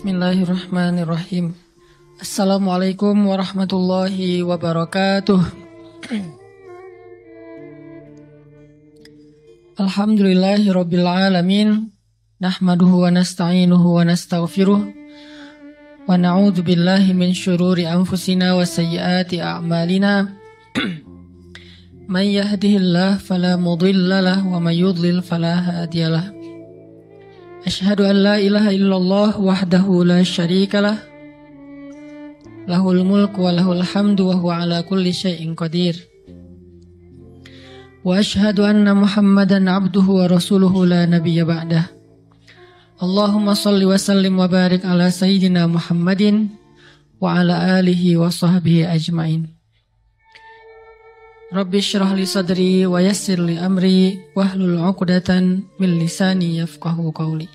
Bismillahirrahmanirrahim. Assalamualaikum warahmatullahi wabarakatuh. Alhamdulillahi rabbil alamin. Nahmaduhu wa nasta'inuhu wa nastaghfiruh. Wa na'udzu billahi min syururi anfusina wa sayyiati a'malina. Man yahdihillahu fala mudilla lahu wa may yudlil fala hadiyalah. Asyhadu an la ilaha illallah wahdahu la syarikalah. Lahul mulku wa lahul hamdu wa huwa ala kulli syai'in qadir. Wa asyhadu anna Muhammadan abduhu wa rasuluhu la nabiyya ba'dah. Allahumma salli wa sallim wa barik ala sayyidina Muhammadin wa ala alihi wa sahbihi ajmain. Rabbi syrah li sadri wa yassir li amri wahlul 'uqdatan min lisani yafqahu qawli.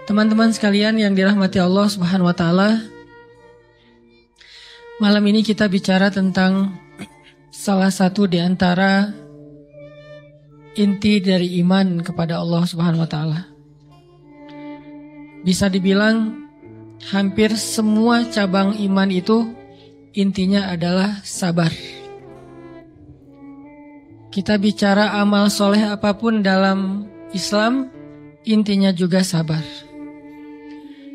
Teman-teman sekalian yang dirahmati Allah Subhanahu wa taala, malam ini kita bicara tentang salah satu di antara inti dari iman kepada Allah Subhanahu wa taala. Bisa dibilang hampir semua cabang iman itu intinya adalah sabar. Kita bicara amal soleh apapun dalam Islam, intinya juga sabar.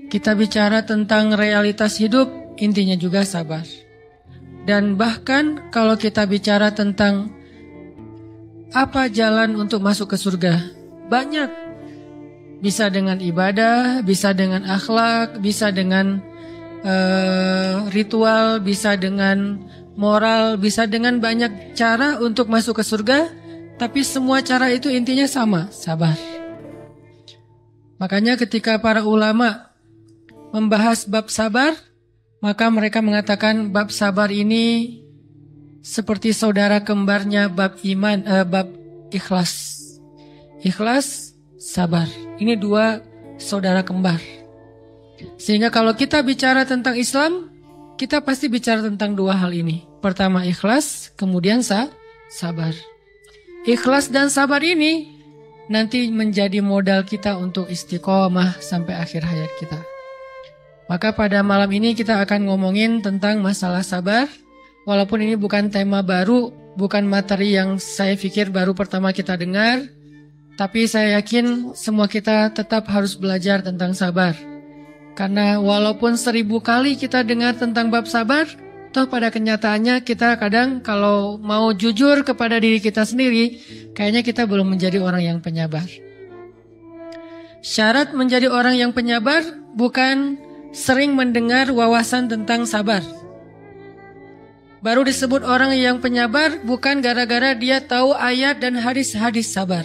Kita bicara tentang realitas hidup, intinya juga sabar. Dan bahkan kalau kita bicara tentang apa jalan untuk masuk ke surga, banyak. Bisa dengan ibadah, bisa dengan akhlak, bisa dengan ritual, bisa dengan moral, bisa dengan banyak cara untuk masuk ke surga, tapi semua cara itu intinya sama, sabar. Makanya ketika para ulama membahas bab sabar, maka mereka mengatakan bab sabar ini seperti saudara kembarnya bab iman, bab ikhlas. Ikhlas, sabar. Ini dua saudara kembar. Sehingga kalau kita bicara tentang Islam, kita pasti bicara tentang dua hal ini. Pertama ikhlas, kemudian sabar. Ikhlas dan sabar ini nanti menjadi modal kita untuk istiqomah sampai akhir hayat kita. Maka pada malam ini kita akan ngomongin tentang masalah sabar. Walaupun ini bukan tema baru, bukan materi yang saya pikir baru pertama kita dengar, tapi saya yakin semua kita tetap harus belajar tentang sabar. Karena walaupun 1000 kali kita dengar tentang bab sabar, toh pada kenyataannya kita kadang kalau mau jujur kepada diri kita sendiri, kayaknya kita belum menjadi orang yang penyabar. Syarat menjadi orang yang penyabar bukan sering mendengar wawasan tentang sabar. Baru disebut orang yang penyabar bukan gara-gara dia tahu ayat dan hadis-hadis sabar.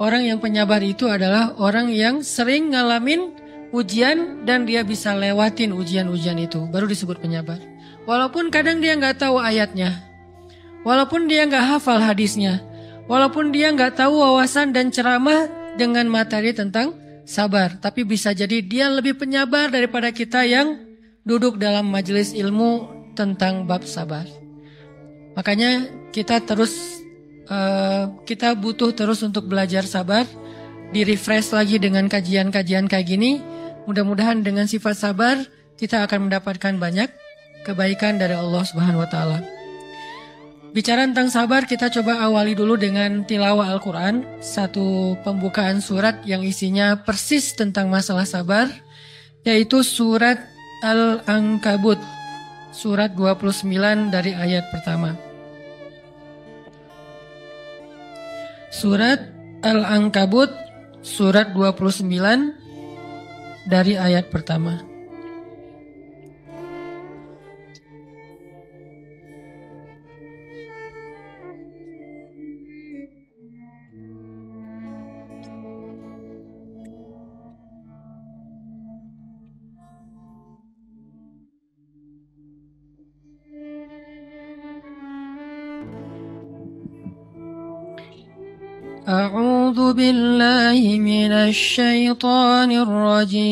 Orang yang penyabar itu adalah orang yang sering ngalamin ujian dan dia bisa lewatin ujian-ujian itu, baru disebut penyabar. Walaupun kadang dia nggak tahu ayatnya, walaupun dia nggak hafal hadisnya, walaupun dia nggak tahu wawasan dan ceramah dengan materi tentang sabar, tapi bisa jadi dia lebih penyabar daripada kita yang duduk dalam majelis ilmu tentang bab sabar. Makanya kita butuh terus untuk belajar sabar, di-refresh lagi dengan kajian-kajian kayak gini. Mudah-mudahan dengan sifat sabar kita akan mendapatkan banyak kebaikan dari Allah Subhanahu wa taala. Bicara tentang sabar, kita coba awali dulu dengan tilawah Al-Qur'an, satu pembukaan surat yang isinya persis tentang masalah sabar, yaitu surat Al-Ankabut, surat 29 dari ayat pertama. Surat Al-Ankabut, surat 29 dari ayat pertama. A'udzu billahi minasy syaithanir rajim.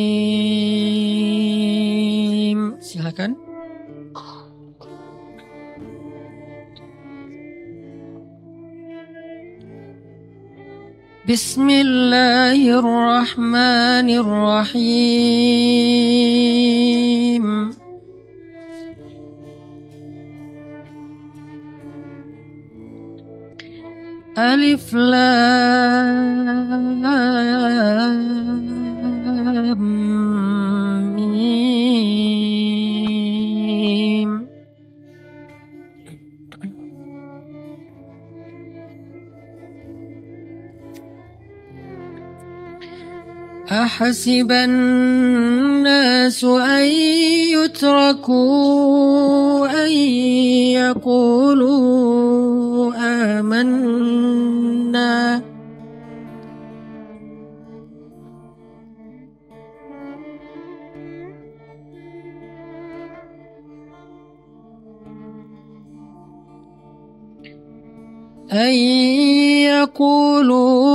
Silakan. Bismillahirrahmanirrahim. Alif Lam Mim. أحسب الناس أن يتركوا أن يقولوا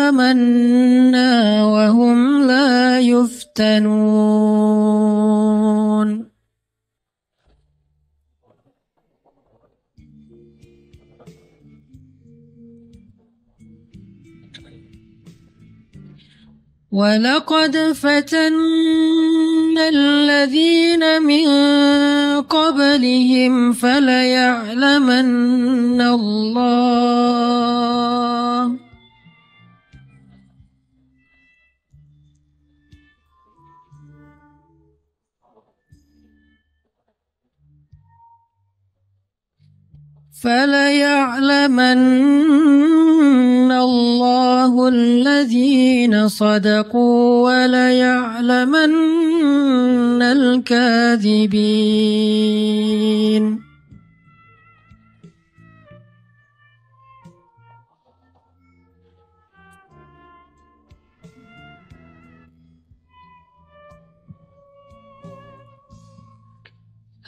آمنا وهم لا يفتنون. ولقد فتنا الذين من قبلهم فليعلمن الله الذين صدقوا وليعلمن الكاذبين.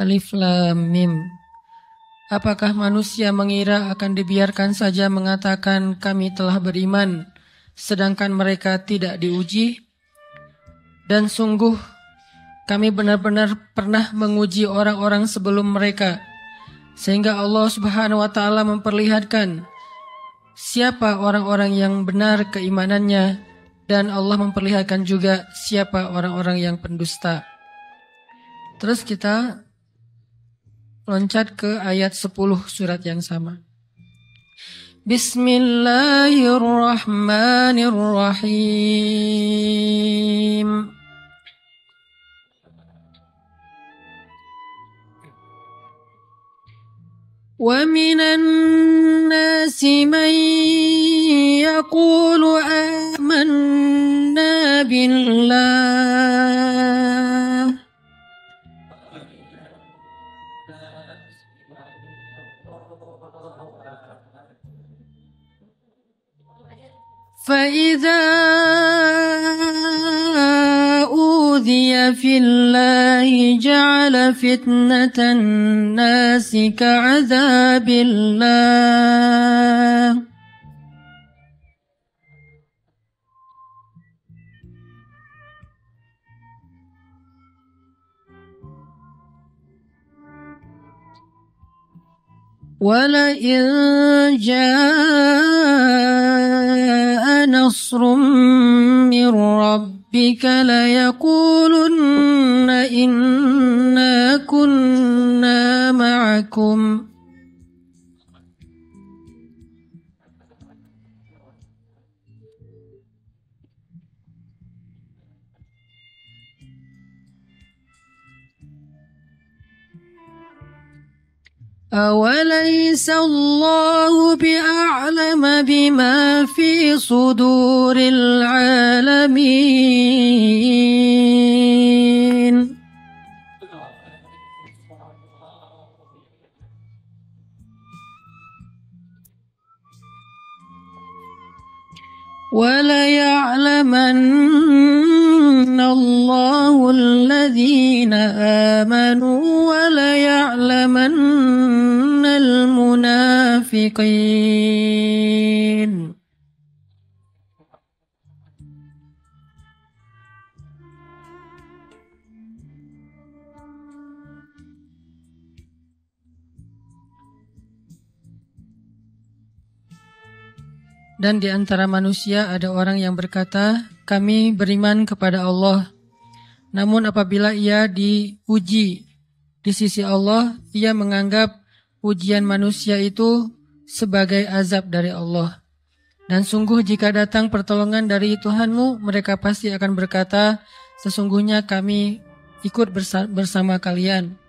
Alif Lam Mim. Apakah manusia mengira akan dibiarkan saja mengatakan kami telah beriman, sedangkan mereka tidak diuji? Dan sungguh kami benar-benar pernah menguji orang-orang sebelum mereka, sehingga Allah Subhanahu wa Ta'ala memperlihatkan siapa orang-orang yang benar keimanannya, dan Allah memperlihatkan juga siapa orang-orang yang pendusta. Terus kita loncat ke ayat 10 surat yang sama. Bismillahirrahmanirrahim. Wa minan nasi man yaqulu amanna billah فإذا أوذي في الله جعل فتنة الناس كعذاب الله ولئن جاء نصر من ربك ليقولن إنا كنا معكم أوليس الله بأعلم بما في صدور العالمين وليعلمن الله الذين آمنوا وليعلمن المنافقين. Dan di antara manusia ada orang yang berkata, kami beriman kepada Allah. Namun apabila ia diuji di sisi Allah, ia menganggap ujian manusia itu sebagai azab dari Allah. Dan sungguh jika datang pertolongan dari Tuhanmu, mereka pasti akan berkata, sesungguhnya kami ikut bersama kalian.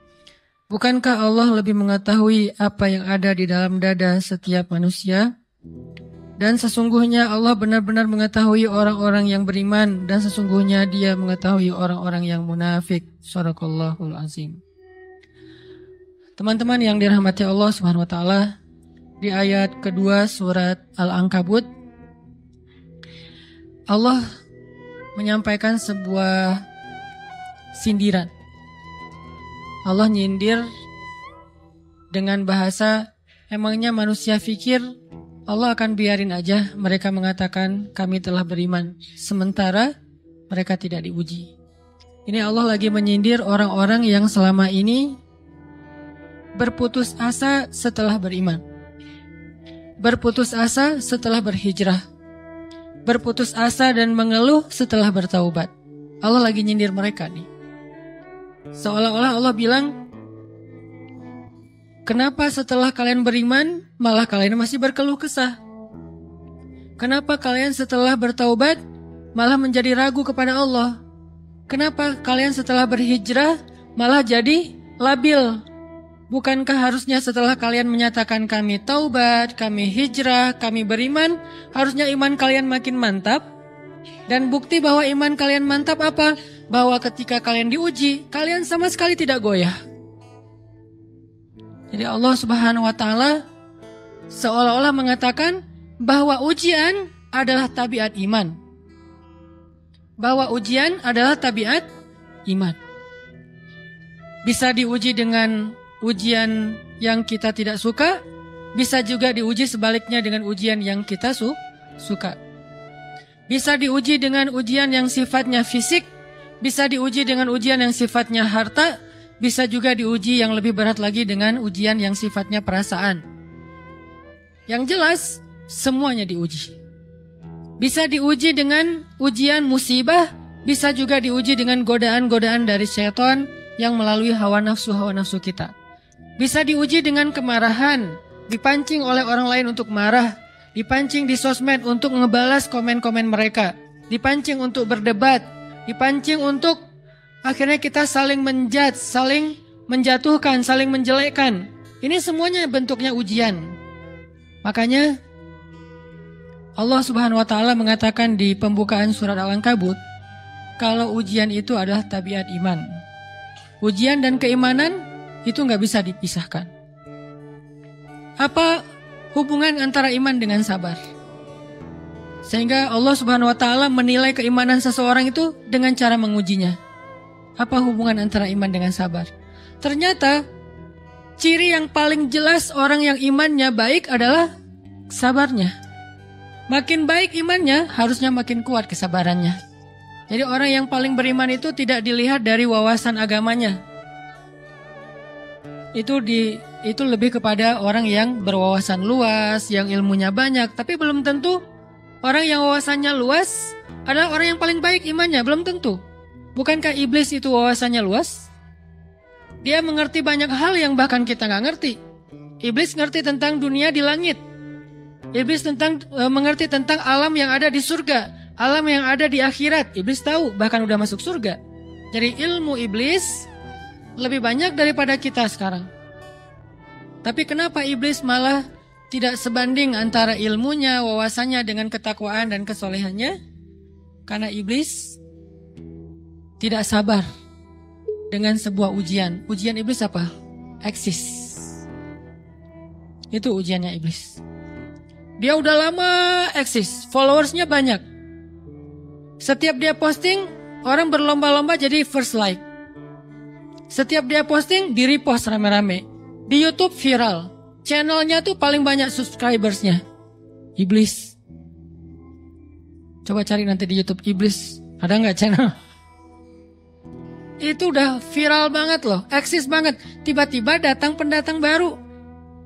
Bukankah Allah lebih mengetahui apa yang ada di dalam dada setiap manusia? Dan sesungguhnya Allah benar-benar mengetahui orang-orang yang beriman, dan sesungguhnya Dia mengetahui orang-orang yang munafik. Shadaqallahul azim. Teman-teman yang dirahmati Allah Subhanahu wa taala, di ayat kedua surat Al-Ankabut, Allah menyampaikan sebuah sindiran. Allah nyindir dengan bahasa, emangnya manusia pikir Allah akan biarin aja mereka mengatakan kami telah beriman, sementara mereka tidak diuji. Ini Allah lagi menyindir orang-orang yang selama ini berputus asa setelah beriman, berputus asa setelah berhijrah, berputus asa dan mengeluh setelah bertaubat. Allah lagi nyindir mereka nih. Seolah-olah Allah bilang, kenapa setelah kalian beriman malah kalian masih berkeluh kesah? Kenapa kalian setelah bertaubat malah menjadi ragu kepada Allah? Kenapa kalian setelah berhijrah malah jadi labil? Bukankah harusnya setelah kalian menyatakan kami taubat, kami hijrah, kami beriman, harusnya iman kalian makin mantap? Dan bukti bahwa iman kalian mantap apa? Bahwa ketika kalian diuji, kalian sama sekali tidak goyah. Jadi Allah Subhanahu wa taala seolah-olah mengatakan bahwa ujian adalah tabiat iman. Bahwa ujian adalah tabiat iman. Bisa diuji dengan ujian yang kita tidak suka, bisa juga diuji sebaliknya dengan ujian yang kita suka. Bisa diuji dengan ujian yang sifatnya fisik, bisa diuji dengan ujian yang sifatnya harta, bisa juga diuji yang lebih berat lagi dengan ujian yang sifatnya perasaan. Yang jelas, semuanya diuji. Bisa diuji dengan ujian musibah, bisa juga diuji dengan godaan-godaan dari syaitan yang melalui hawa nafsu kita. Bisa diuji dengan kemarahan, dipancing oleh orang lain untuk marah, dipancing di sosmed untuk ngebalas komen-komen mereka, dipancing untuk berdebat, dipancing untuk akhirnya kita saling menjudge, saling menjatuhkan, saling menjelekkan. Ini semuanya bentuknya ujian. Makanya Allah Subhanahu wa taala mengatakan di pembukaan surat Al-Ankabut, kalau ujian itu adalah tabiat iman. Ujian dan keimanan itu nggak bisa dipisahkan. Apa hubungan antara iman dengan sabar? Sehingga Allah Subhanahu wa taala menilai keimanan seseorang itu dengan cara mengujinya. Apa hubungan antara iman dengan sabar? Ternyata ciri yang paling jelas orang yang imannya baik adalah sabarnya. Makin baik imannya, harusnya makin kuat kesabarannya. Jadi orang yang paling beriman itu tidak dilihat dari wawasan agamanya. Itu lebih kepada orang yang berwawasan luas, yang ilmunya banyak, tapi belum tentu orang yang wawasannya luas adalah orang yang paling baik imannya, belum tentu. Bukankah iblis itu wawasannya luas? Dia mengerti banyak hal yang bahkan kita nggak ngerti. Iblis ngerti tentang dunia di langit. Iblis mengerti tentang alam yang ada di surga, alam yang ada di akhirat. Iblis tahu, bahkan udah masuk surga. Jadi ilmu iblis lebih banyak daripada kita sekarang. Tapi kenapa iblis malah tidak sebanding antara ilmunya, wawasannya dengan ketakwaan dan kesolehannya? Karena iblis tidak sabar dengan sebuah ujian. Ujian iblis apa? Eksis. Itu ujiannya iblis. Dia udah lama eksis, followersnya banyak. Setiap dia posting, orang berlomba-lomba jadi first like. Setiap dia posting, di-repost rame-rame. Di YouTube viral. Channelnya tuh paling banyak subscribersnya. Iblis. Coba cari nanti di YouTube iblis. Ada nggak channel? Itu udah viral banget loh. Eksis banget. Tiba-tiba datang pendatang baru.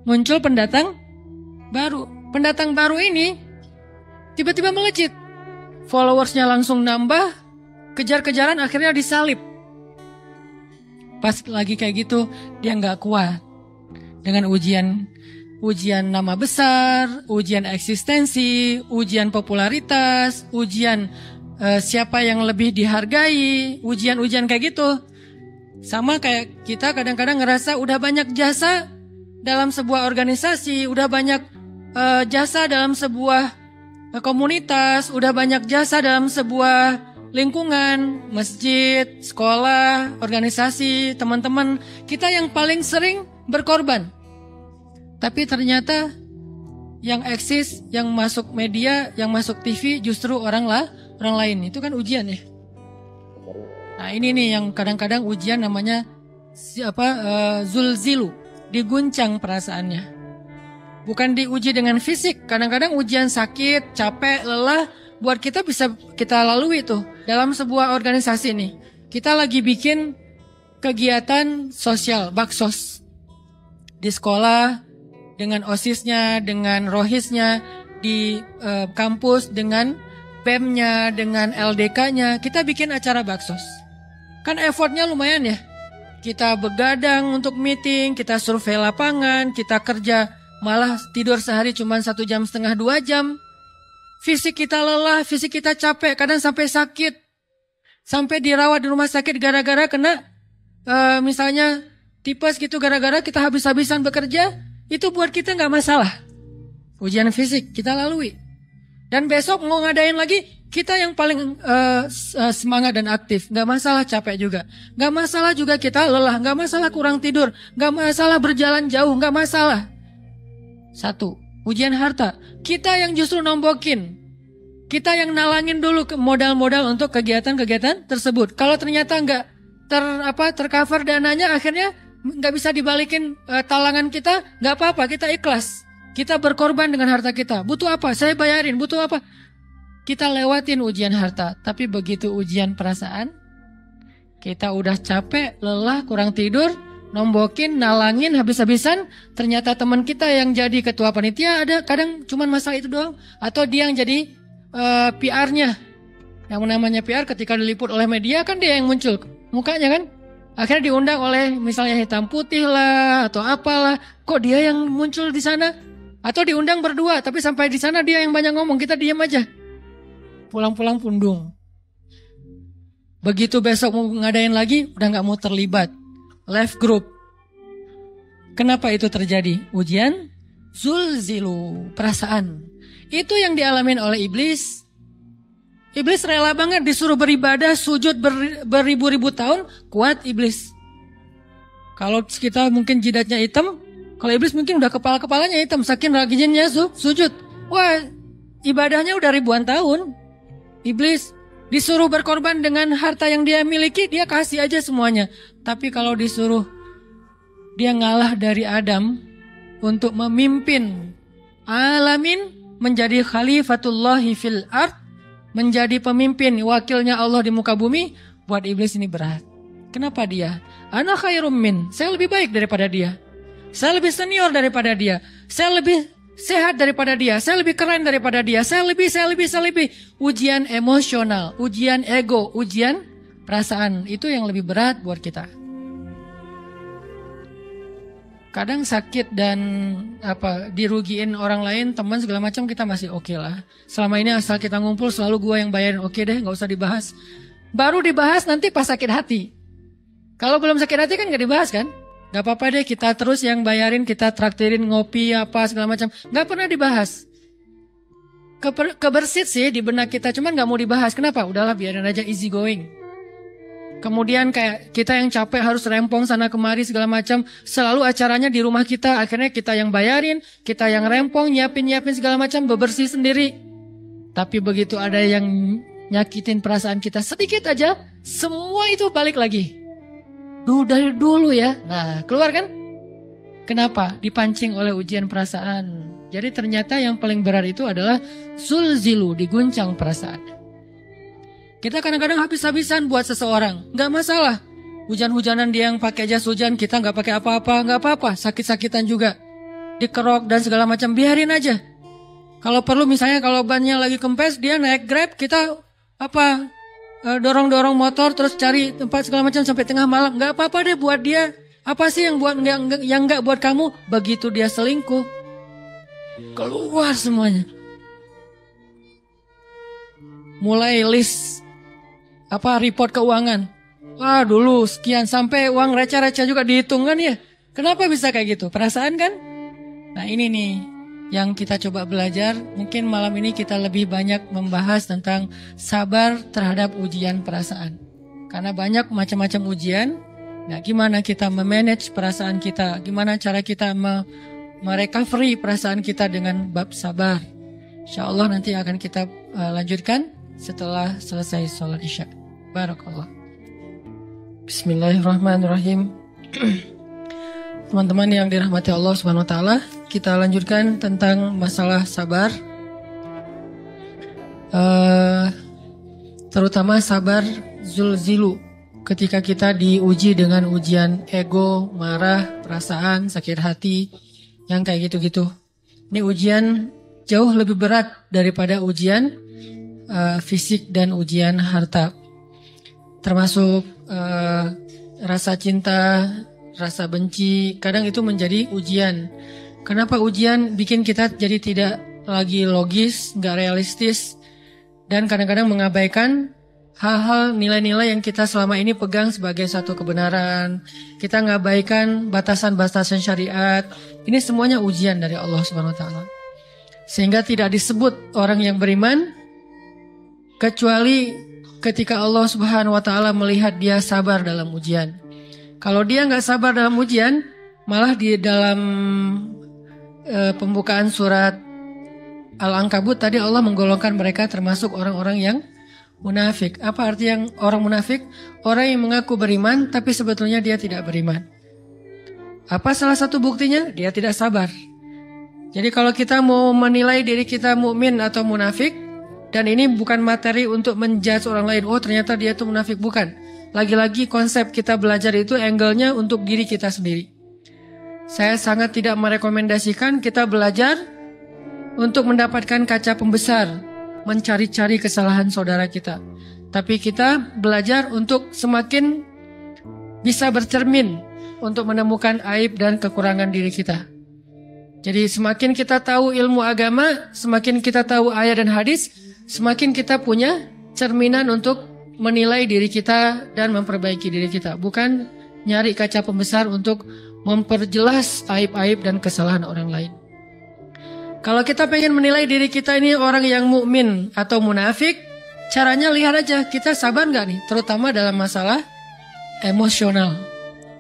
Muncul pendatang baru. Pendatang baru ini tiba-tiba melejit. Followersnya langsung nambah, kejar-kejaran akhirnya disalib. Pas lagi kayak gitu, dia nggak kuat. Dengan ujian nama besar, ujian eksistensi, ujian popularitas, ujian siapa yang lebih dihargai, ujian-ujian kayak gitu. Sama kayak kita kadang-kadang ngerasa udah banyak jasa dalam sebuah organisasi, udah banyak jasa dalam sebuah komunitas, udah banyak jasa dalam sebuah lingkungan, masjid, sekolah, organisasi, teman-teman. Kita yang paling sering berkorban. Tapi ternyata yang eksis, yang masuk media, yang masuk TV justru orang lain. Itu kan ujian ya. Nah ini nih yang kadang-kadang ujian namanya zulzilu, diguncang perasaannya. Bukan diuji dengan fisik, kadang-kadang ujian sakit, capek, lelah, buat kita bisa kita lalui tuh dalam sebuah organisasi nih. Kita lagi bikin kegiatan sosial, baksos di sekolah, dengan OSIS-nya, dengan ROHIS-nya, di kampus, dengan PEM-nya, dengan LDK-nya, kita bikin acara baksos. Kan effortnya lumayan ya. Kita begadang untuk meeting, kita survei lapangan, kita kerja, malah tidur sehari cuma 1,5 jam, 2 jam. Fisik kita lelah, fisik kita capek, kadang sampai sakit. Sampai dirawat di rumah sakit gara-gara kena misalnya tipes gitu, gara-gara kita habis-habisan bekerja. Itu buat kita nggak masalah. Ujian fisik kita lalui. Dan besok mau ngadain lagi, kita yang paling semangat dan aktif. Nggak masalah capek juga. Nggak masalah juga kita lelah. Nggak masalah kurang tidur. Nggak masalah berjalan jauh. Nggak masalah. 1. Ujian harta. Kita yang justru nombokin. Kita yang nalangin dulu modal-modal untuk kegiatan-kegiatan tersebut. Kalau ternyata nggak tercover dananya, akhirnya nggak bisa dibalikin talangan kita, nggak apa-apa, kita ikhlas. Kita berkorban dengan harta kita. Butuh apa? Saya bayarin. Butuh apa? Kita lewatin ujian harta. Tapi begitu ujian perasaan, kita udah capek, lelah, kurang tidur, nombokin, nalangin, habis-habisan. Ternyata teman kita yang jadi ketua panitia ada kadang cuman masalah itu doang. Atau dia yang jadi PR-nya. Yang namanya PR ketika diliput oleh media kan dia yang muncul mukanya kan. Akhirnya diundang oleh misalnya hitam putih lah atau apalah. Kok dia yang muncul di sana? Atau diundang berdua tapi sampai di sana dia yang banyak ngomong, kita diam aja. Pulang-pulang pundung. Begitu besok mau ngadain lagi udah gak mau terlibat. Left group. Kenapa itu terjadi? Ujian zulzilu, perasaan. Itu yang dialamin oleh iblis. Iblis rela banget disuruh beribadah, sujud beribu-ribu tahun, kuat iblis. Kalau kita mungkin jidatnya hitam, kalau iblis mungkin udah kepala-kepalanya hitam, saking rajinnya sujud. Wah, ibadahnya udah ribuan tahun. Iblis disuruh berkorban dengan harta yang dia miliki, dia kasih aja semuanya. Tapi kalau disuruh dia ngalah dari Adam untuk memimpin alamin, menjadi khalifatullahi fil ard, menjadi pemimpin wakilnya Allah di muka bumi, buat iblis ini berat. Kenapa dia? Ana khairum min, saya lebih baik daripada dia. Saya lebih senior daripada dia. Saya lebih sehat daripada dia. Saya lebih keren daripada dia. Saya lebih. Ujian emosional, ujian ego, ujian perasaan. Itu yang lebih berat buat kita. Kadang sakit dan dirugiin orang lain, teman segala macam kita masih oke lah. Selama ini asal kita ngumpul selalu gua yang bayarin, oke deh, nggak usah dibahas. Baru dibahas nanti pas sakit hati. Kalau belum sakit hati kan nggak dibahas kan? Nggak apa-apa deh, kita terus yang bayarin, kita traktirin ngopi apa segala macam. Nggak pernah dibahas. Kebersit sih di benak kita, cuman nggak mau dibahas. Kenapa? Udahlah biarin aja, easy going. Kemudian kayak kita yang capek harus rempong sana kemari segala macam. Selalu acaranya di rumah kita. Akhirnya kita yang bayarin, kita yang rempong, nyiapin segala macam, bebersih sendiri. Tapi begitu ada yang nyakitin perasaan kita sedikit aja, semua itu balik lagi. Dari dulu ya. Nah, keluar kan? Kenapa? Dipancing oleh ujian perasaan. Jadi ternyata yang paling berat itu adalah zulzilu, diguncang perasaan. Kita kadang-kadang habis-habisan buat seseorang, nggak masalah. Hujan-hujanan dia yang pakai jas hujan, kita nggak pakai apa-apa, nggak apa-apa. Sakit-sakitan juga, dikerok dan segala macam, biarin aja. Kalau perlu misalnya kalau bannya lagi kempes, dia naik Grab, kita dorong-dorong motor terus cari tempat segala macam sampai tengah malam. Nggak apa-apa deh buat dia. Apa sih yang nggak buat kamu? Begitu dia selingkuh, keluar semuanya. Mulai list report keuangan. Wah dulu sekian, sampai uang receh-receh juga dihitung kan ya. Kenapa bisa kayak gitu? Perasaan kan? Nah ini nih yang kita coba belajar. Mungkin malam ini kita lebih banyak membahas tentang sabar terhadap ujian perasaan. Karena banyak macam-macam ujian. Nah gimana kita memanage perasaan kita? Gimana cara kita merecovery perasaan kita dengan bab sabar? Insya Allah nanti akan kita lanjutkan setelah selesai sholat isya. Barakallah. Bismillahirrahmanirrahim. Teman-teman yang dirahmati Allah Subhanahu wa taala, kita lanjutkan tentang masalah sabar. Terutama sabar zulzilu, ketika kita diuji dengan ujian ego, marah, perasaan, sakit hati, yang kayak gitu-gitu. Ini ujian jauh lebih berat daripada ujian fisik dan ujian harta. Termasuk rasa cinta, rasa benci, kadang itu menjadi ujian. Kenapa ujian bikin kita jadi tidak lagi logis, nggak realistis, dan kadang-kadang mengabaikan hal-hal nilai-nilai yang kita selama ini pegang sebagai satu kebenaran. Kita ngabaikan batasan-batasan syariat. Ini semuanya ujian dari Allah Subhanahu wa taala. Sehingga tidak disebut orang yang beriman kecuali ketika Allah Subhanahu wa taala melihat dia sabar dalam ujian. Kalau dia nggak sabar dalam ujian, malah di dalam pembukaan surat Al-Ankabut tadi Allah menggolongkan mereka termasuk orang-orang yang munafik. Apa arti yang orang munafik? Orang yang mengaku beriman tapi sebetulnya dia tidak beriman. Apa salah satu buktinya? Dia tidak sabar. Jadi kalau kita mau menilai diri kita mukmin atau munafik, dan ini bukan materi untuk menjudge orang lain. Oh ternyata dia itu munafik, bukan. Lagi-lagi konsep kita belajar itu angle-nya untuk diri kita sendiri. Saya sangat tidak merekomendasikan kita belajar untuk mendapatkan kaca pembesar, mencari-cari kesalahan saudara kita. Tapi kita belajar untuk semakin bisa bercermin untuk menemukan aib dan kekurangan diri kita. Jadi semakin kita tahu ilmu agama, semakin kita tahu ayat dan hadis, semakin kita punya cerminan untuk menilai diri kita dan memperbaiki diri kita. Bukan nyari kaca pembesar untuk memperjelas aib-aib dan kesalahan orang lain. Kalau kita pengen menilai diri kita ini orang yang mukmin atau munafik, caranya lihat aja kita sabar nggak nih, terutama dalam masalah emosional,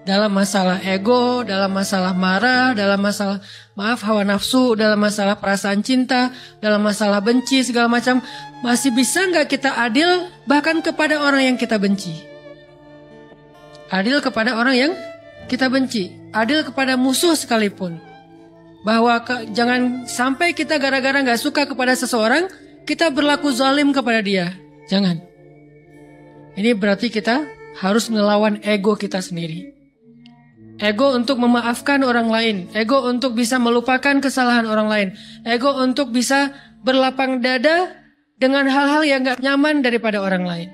dalam masalah ego, dalam masalah marah, dalam masalah hawa nafsu, dalam masalah perasaan cinta, dalam masalah benci segala macam. Masih bisa nggak kita adil bahkan kepada orang yang kita benci? Adil kepada orang yang kita benci, adil kepada musuh sekalipun. Bahwa jangan sampai kita gara-gara nggak suka kepada seseorang, kita berlaku zalim kepada dia. Jangan. Ini berarti kita harus melawan ego kita sendiri. Ego untuk memaafkan orang lain, ego untuk bisa melupakan kesalahan orang lain, ego untuk bisa berlapang dada dengan hal-hal yang gak nyaman daripada orang lain.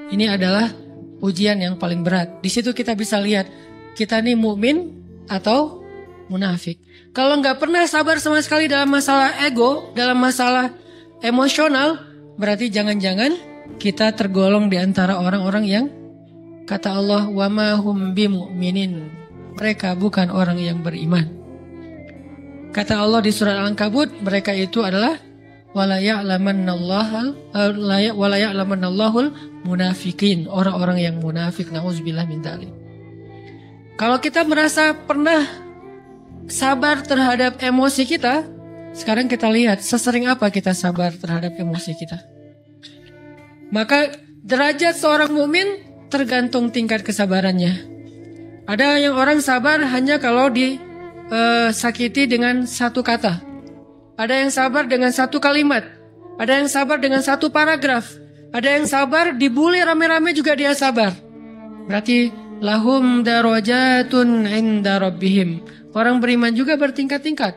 Ini adalah ujian yang paling berat. Di situ kita bisa lihat kita nih mukmin atau munafik. Kalau gak pernah sabar sama sekali dalam masalah ego, dalam masalah emosional, berarti jangan-jangan kita tergolong di antara orang-orang yang kata Allah, wa ma hum bimu'minin. Mereka bukan orang yang beriman. Kata Allah di surat Al-Ankabut, mereka itu adalah wala ya'lamannallahul munafikin, orang-orang yang munafik. Nauzubillah min dzalik. Kalau kita merasa pernah sabar terhadap emosi kita, sekarang kita lihat sesering apa kita sabar terhadap emosi kita. Maka derajat seorang mukmin tergantung tingkat kesabarannya. Ada yang orang sabar hanya kalau disakiti dengan satu kata. Ada yang sabar dengan satu kalimat. Ada yang sabar dengan satu paragraf. Ada yang sabar dibully rame-rame juga dia sabar. Berarti lahum darajatun inda rabbihim. Orang beriman juga bertingkat-tingkat.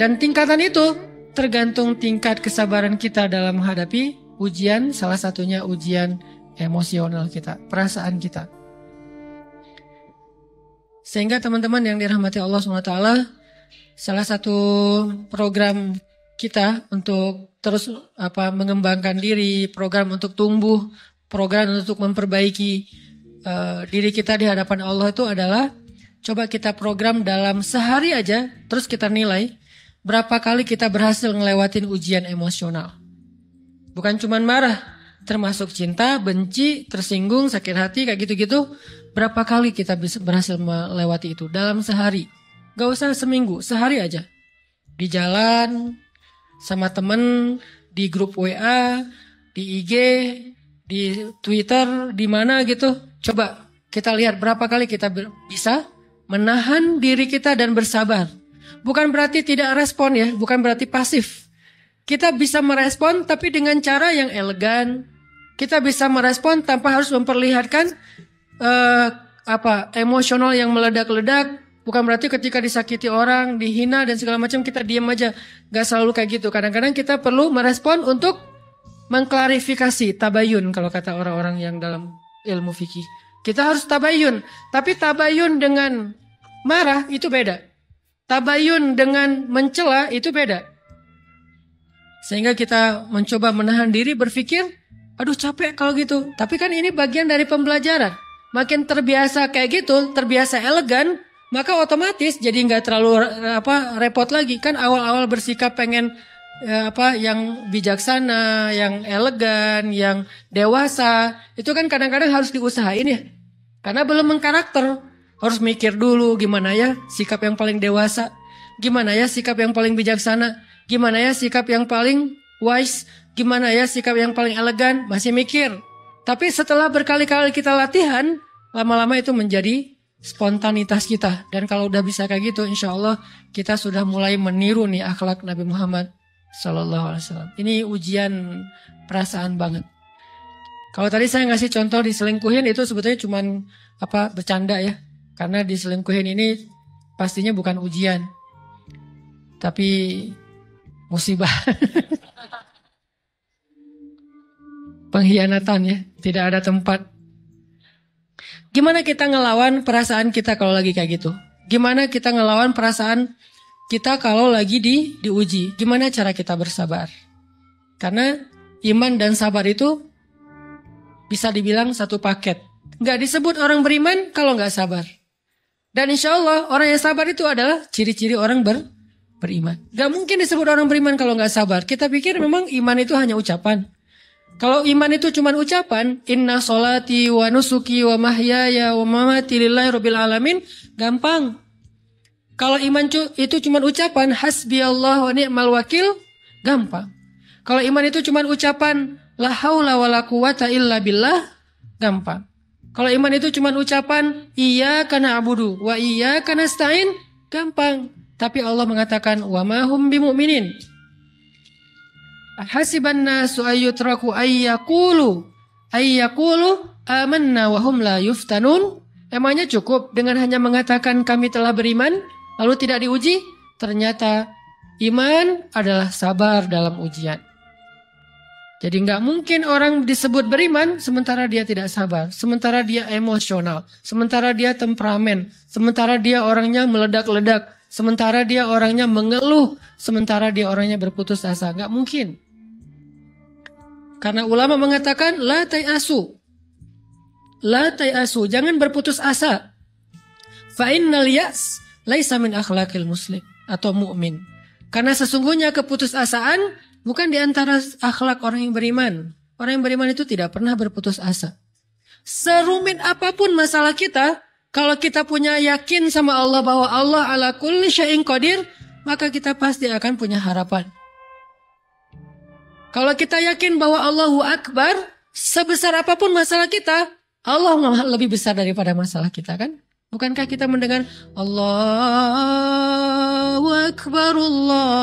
Dan tingkatan itu tergantung tingkat kesabaran kita dalam menghadapi ujian, salah satunya ujian emosional kita, perasaan kita. Sehingga teman-teman yang dirahmati Allah SWT, salah satu program kita untuk terus mengembangkan diri, program untuk tumbuh, program untuk memperbaiki diri kita di hadapan Allah itu adalah coba kita program dalam sehari aja, terus kita nilai berapa kali kita berhasil ngelewatin ujian emosional. Bukan cuma marah, termasuk cinta, benci, tersinggung, sakit hati, kayak gitu-gitu. Berapa kali kita bisa berhasil melewati itu dalam sehari. Gak usah seminggu, sehari aja. Di jalan, sama temen, di grup WA, di IG, di Twitter, di mana gitu. Coba kita lihat berapa kali kita bisa menahan diri kita dan bersabar. Bukan berarti tidak respon ya, bukan berarti pasif. Kita bisa merespon tapi dengan cara yang elegan. Kita bisa merespon tanpa harus memperlihatkan emosional yang meledak-ledak. Bukan berarti ketika disakiti orang, dihina dan segala macam kita diam aja. Gak selalu kayak gitu. Kadang-kadang kita perlu merespon untuk mengklarifikasi, tabayun kalau kata orang-orang yang dalam ilmu fikih. Kita harus tabayun. Tapi tabayun dengan marah itu beda. Tabayun dengan mencela itu beda. Sehingga kita mencoba menahan diri berpikir, aduh capek kalau gitu. Tapi kan ini bagian dari pembelajaran. Makin terbiasa kayak gitu, terbiasa elegan, maka otomatis jadi nggak terlalu repot lagi. Kan awal-awal bersikap pengen yang bijaksana, yang elegan, yang dewasa, itu kan kadang-kadang harus diusahain ya. Karena belum mengkarakter. Harus mikir dulu gimana ya sikap yang paling dewasa, gimana ya sikap yang paling bijaksana, gimana ya sikap yang paling wise, gimana ya sikap yang paling elegan, masih mikir. Tapi setelah berkali-kali kita latihan, lama-lama itu menjadi spontanitas kita. Dan kalau udah bisa kayak gitu, insya Allah kita sudah mulai meniru nih akhlak Nabi Muhammad SAW. Ini ujian perasaan banget. Kalau tadi saya ngasih contoh diselingkuhin itu sebetulnya cuman bercanda ya. Karena diselingkuhin ini pastinya bukan ujian, tapi musibah. Pengkhianatan ya, tidak ada tempat. Gimana kita ngelawan perasaan kita kalau lagi kayak gitu? Gimana kita ngelawan perasaan kita kalau lagi diuji? Gimana cara kita bersabar? Karena iman dan sabar itu bisa dibilang satu paket. Nggak disebut orang beriman kalau nggak sabar. Dan insya Allah orang yang sabar itu adalah ciri-ciri orang beriman. Gak mungkin disebut orang beriman kalau gak sabar. Kita pikir memang iman itu hanya ucapan. Kalau iman itu cuma ucapan, inna sholati wa nusuki wa mahyaya wa mamati lillahi rabbil alamin, gampang. Kalau iman itu cuma ucapan, hasbiyallah wa ni'mal wakil, gampang. Kalau iman itu cuma ucapan, la haula wa la quwata illa billah, gampang. Kalau iman itu cuma ucapan iyyaka na'budu wa iyyaka nasta'in, gampang. Tapi Allah mengatakan wa ma hum bimu'minin. Hasiban nasu ayyutraku ayyaqulu amanna wa hum la yuftanun. Emangnya cukup dengan hanya mengatakan kami telah beriman lalu tidak diuji? Ternyata iman adalah sabar dalam ujian. Jadi nggak mungkin orang disebut beriman sementara dia tidak sabar, sementara dia emosional, sementara dia temperamen, sementara dia orangnya meledak-ledak, sementara dia orangnya mengeluh, sementara dia orangnya berputus asa. Nggak mungkin. Karena ulama mengatakan la tayasu, jangan berputus asa. Fa innal yas laisa min akhlaqil muslim atau mukmin. Karena sesungguhnya keputusasaan bukan di antara akhlak orang yang beriman. Orang yang beriman itu tidak pernah berputus asa. Serumit apapun masalah kita, kalau kita punya yakin sama Allah bahwa Allah ala kulli syai'in qadir, maka kita pasti akan punya harapan. Kalau kita yakin bahwa Allahu Akbar, sebesar apapun masalah kita, Allah lebih besar daripada masalah kita kan? Bukankah kita mendengar Allahu Akbar, Allahu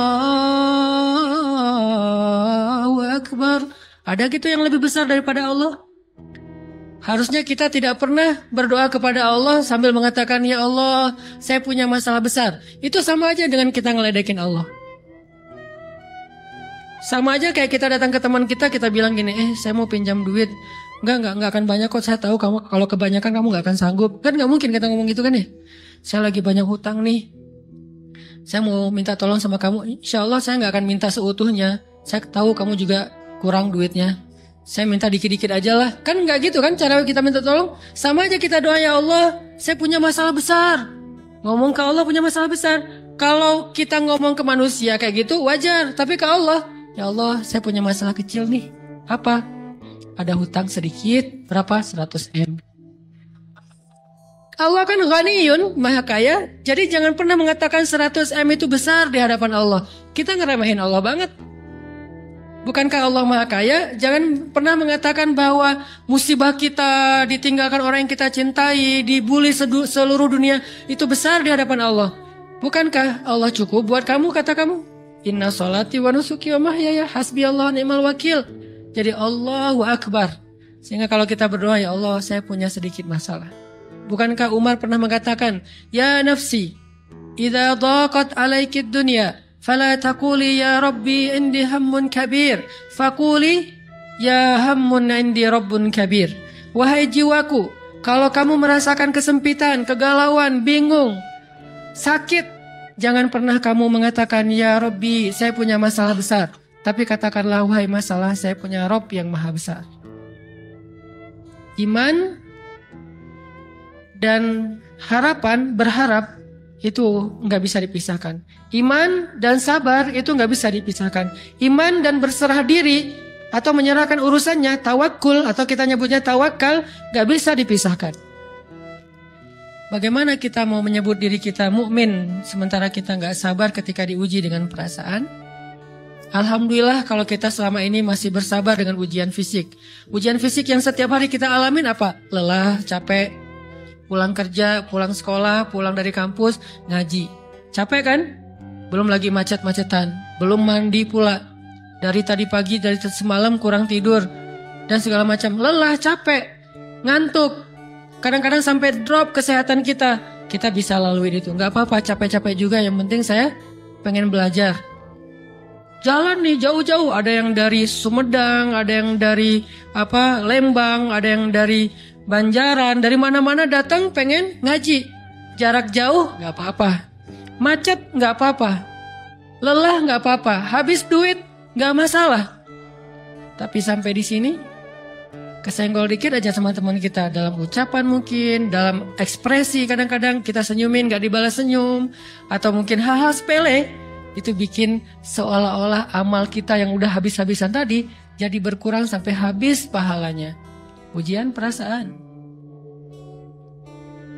Akbar. Ada gitu yang lebih besar daripada Allah? Harusnya kita tidak pernah berdoa kepada Allah sambil mengatakan, ya Allah, saya punya masalah besar. Itu sama aja dengan kita ngeledekin Allah. Sama aja kayak kita datang ke teman kita bilang gini, saya mau pinjam duit. Enggak akan banyak kok, saya tahu kamu kalau kebanyakan kamu nggak akan sanggup. Kan nggak mungkin kita ngomong gitu kan ya. Saya lagi banyak hutang nih, saya mau minta tolong sama kamu. Insya Allah saya nggak akan minta seutuhnya. Saya tahu kamu juga kurang duitnya, saya minta dikit-dikit aja lah. Kan nggak gitu kan cara kita minta tolong. Sama aja kita doa, ya Allah saya punya masalah besar. Ngomong ke Allah punya masalah besar. Kalau kita ngomong ke manusia kayak gitu wajar, tapi ke Allah, ya Allah saya punya masalah kecil nih. Apa? Ada hutang sedikit, berapa? 100 M. Allah kan ghaniyun, maha kaya. Jadi jangan pernah mengatakan 100 M itu besar di hadapan Allah. Kita ngeremehin Allah banget. Bukankah Allah maha kaya? Jangan pernah mengatakan bahwa musibah kita, ditinggalkan orang yang kita cintai, dibully seluruh dunia, itu besar di hadapan Allah. Bukankah Allah cukup buat kamu, kata kamu? Inna sholati wa nusuki wa mahyaya hasbi Allah ni'mal wakil. Jadi Allahu Akbar. Sehingga kalau kita berdoa, ya Allah saya punya sedikit masalah. Bukankah Umar pernah mengatakan, ya nafsi, idza daqat alaikid dunya, fala taquli ya Rabbi indi hammun kabir, faquli ya hammun indi Rabbun kabir. Wahai jiwaku, kalau kamu merasakan kesempitan, kegalauan, bingung, sakit, jangan pernah kamu mengatakan ya Rabbi saya punya masalah besar. Tapi katakanlah, wahai masalah, saya punya Rabb yang maha besar. Iman dan harapan, berharap, itu nggak bisa dipisahkan. Iman dan sabar itu nggak bisa dipisahkan. Iman dan berserah diri atau menyerahkan urusannya, tawakul atau kita nyebutnya tawakal, nggak bisa dipisahkan. Bagaimana kita mau menyebut diri kita mukmin sementara kita nggak sabar ketika diuji dengan perasaan? Alhamdulillah kalau kita selama ini masih bersabar dengan ujian fisik. Ujian fisik yang setiap hari kita alamin apa? Lelah, capek, pulang kerja, pulang sekolah, pulang dari kampus, ngaji. Capek kan? Belum lagi macet-macetan, belum mandi pula. Dari tadi pagi, dari semalam kurang tidur, dan segala macam. Lelah, capek, ngantuk. Kadang-kadang sampai drop kesehatan kita. Kita bisa lalui itu. Gak apa-apa, capek-capek juga. Yang penting saya pengen belajar. Jalan nih jauh-jauh, ada yang dari Sumedang, ada yang dari Lembang, ada yang dari Banjaran, dari mana-mana datang pengen ngaji. Jarak jauh nggak apa-apa, macet nggak apa-apa, lelah nggak apa-apa, habis duit nggak masalah. Tapi sampai di sini kesenggol dikit aja sama teman kita, dalam ucapan mungkin, dalam ekspresi kadang-kadang kita senyumin nggak dibalas senyum, atau mungkin hal-hal sepele. Itu bikin seolah-olah amal kita yang udah habis-habisan tadi jadi berkurang sampai habis pahalanya. Ujian perasaan.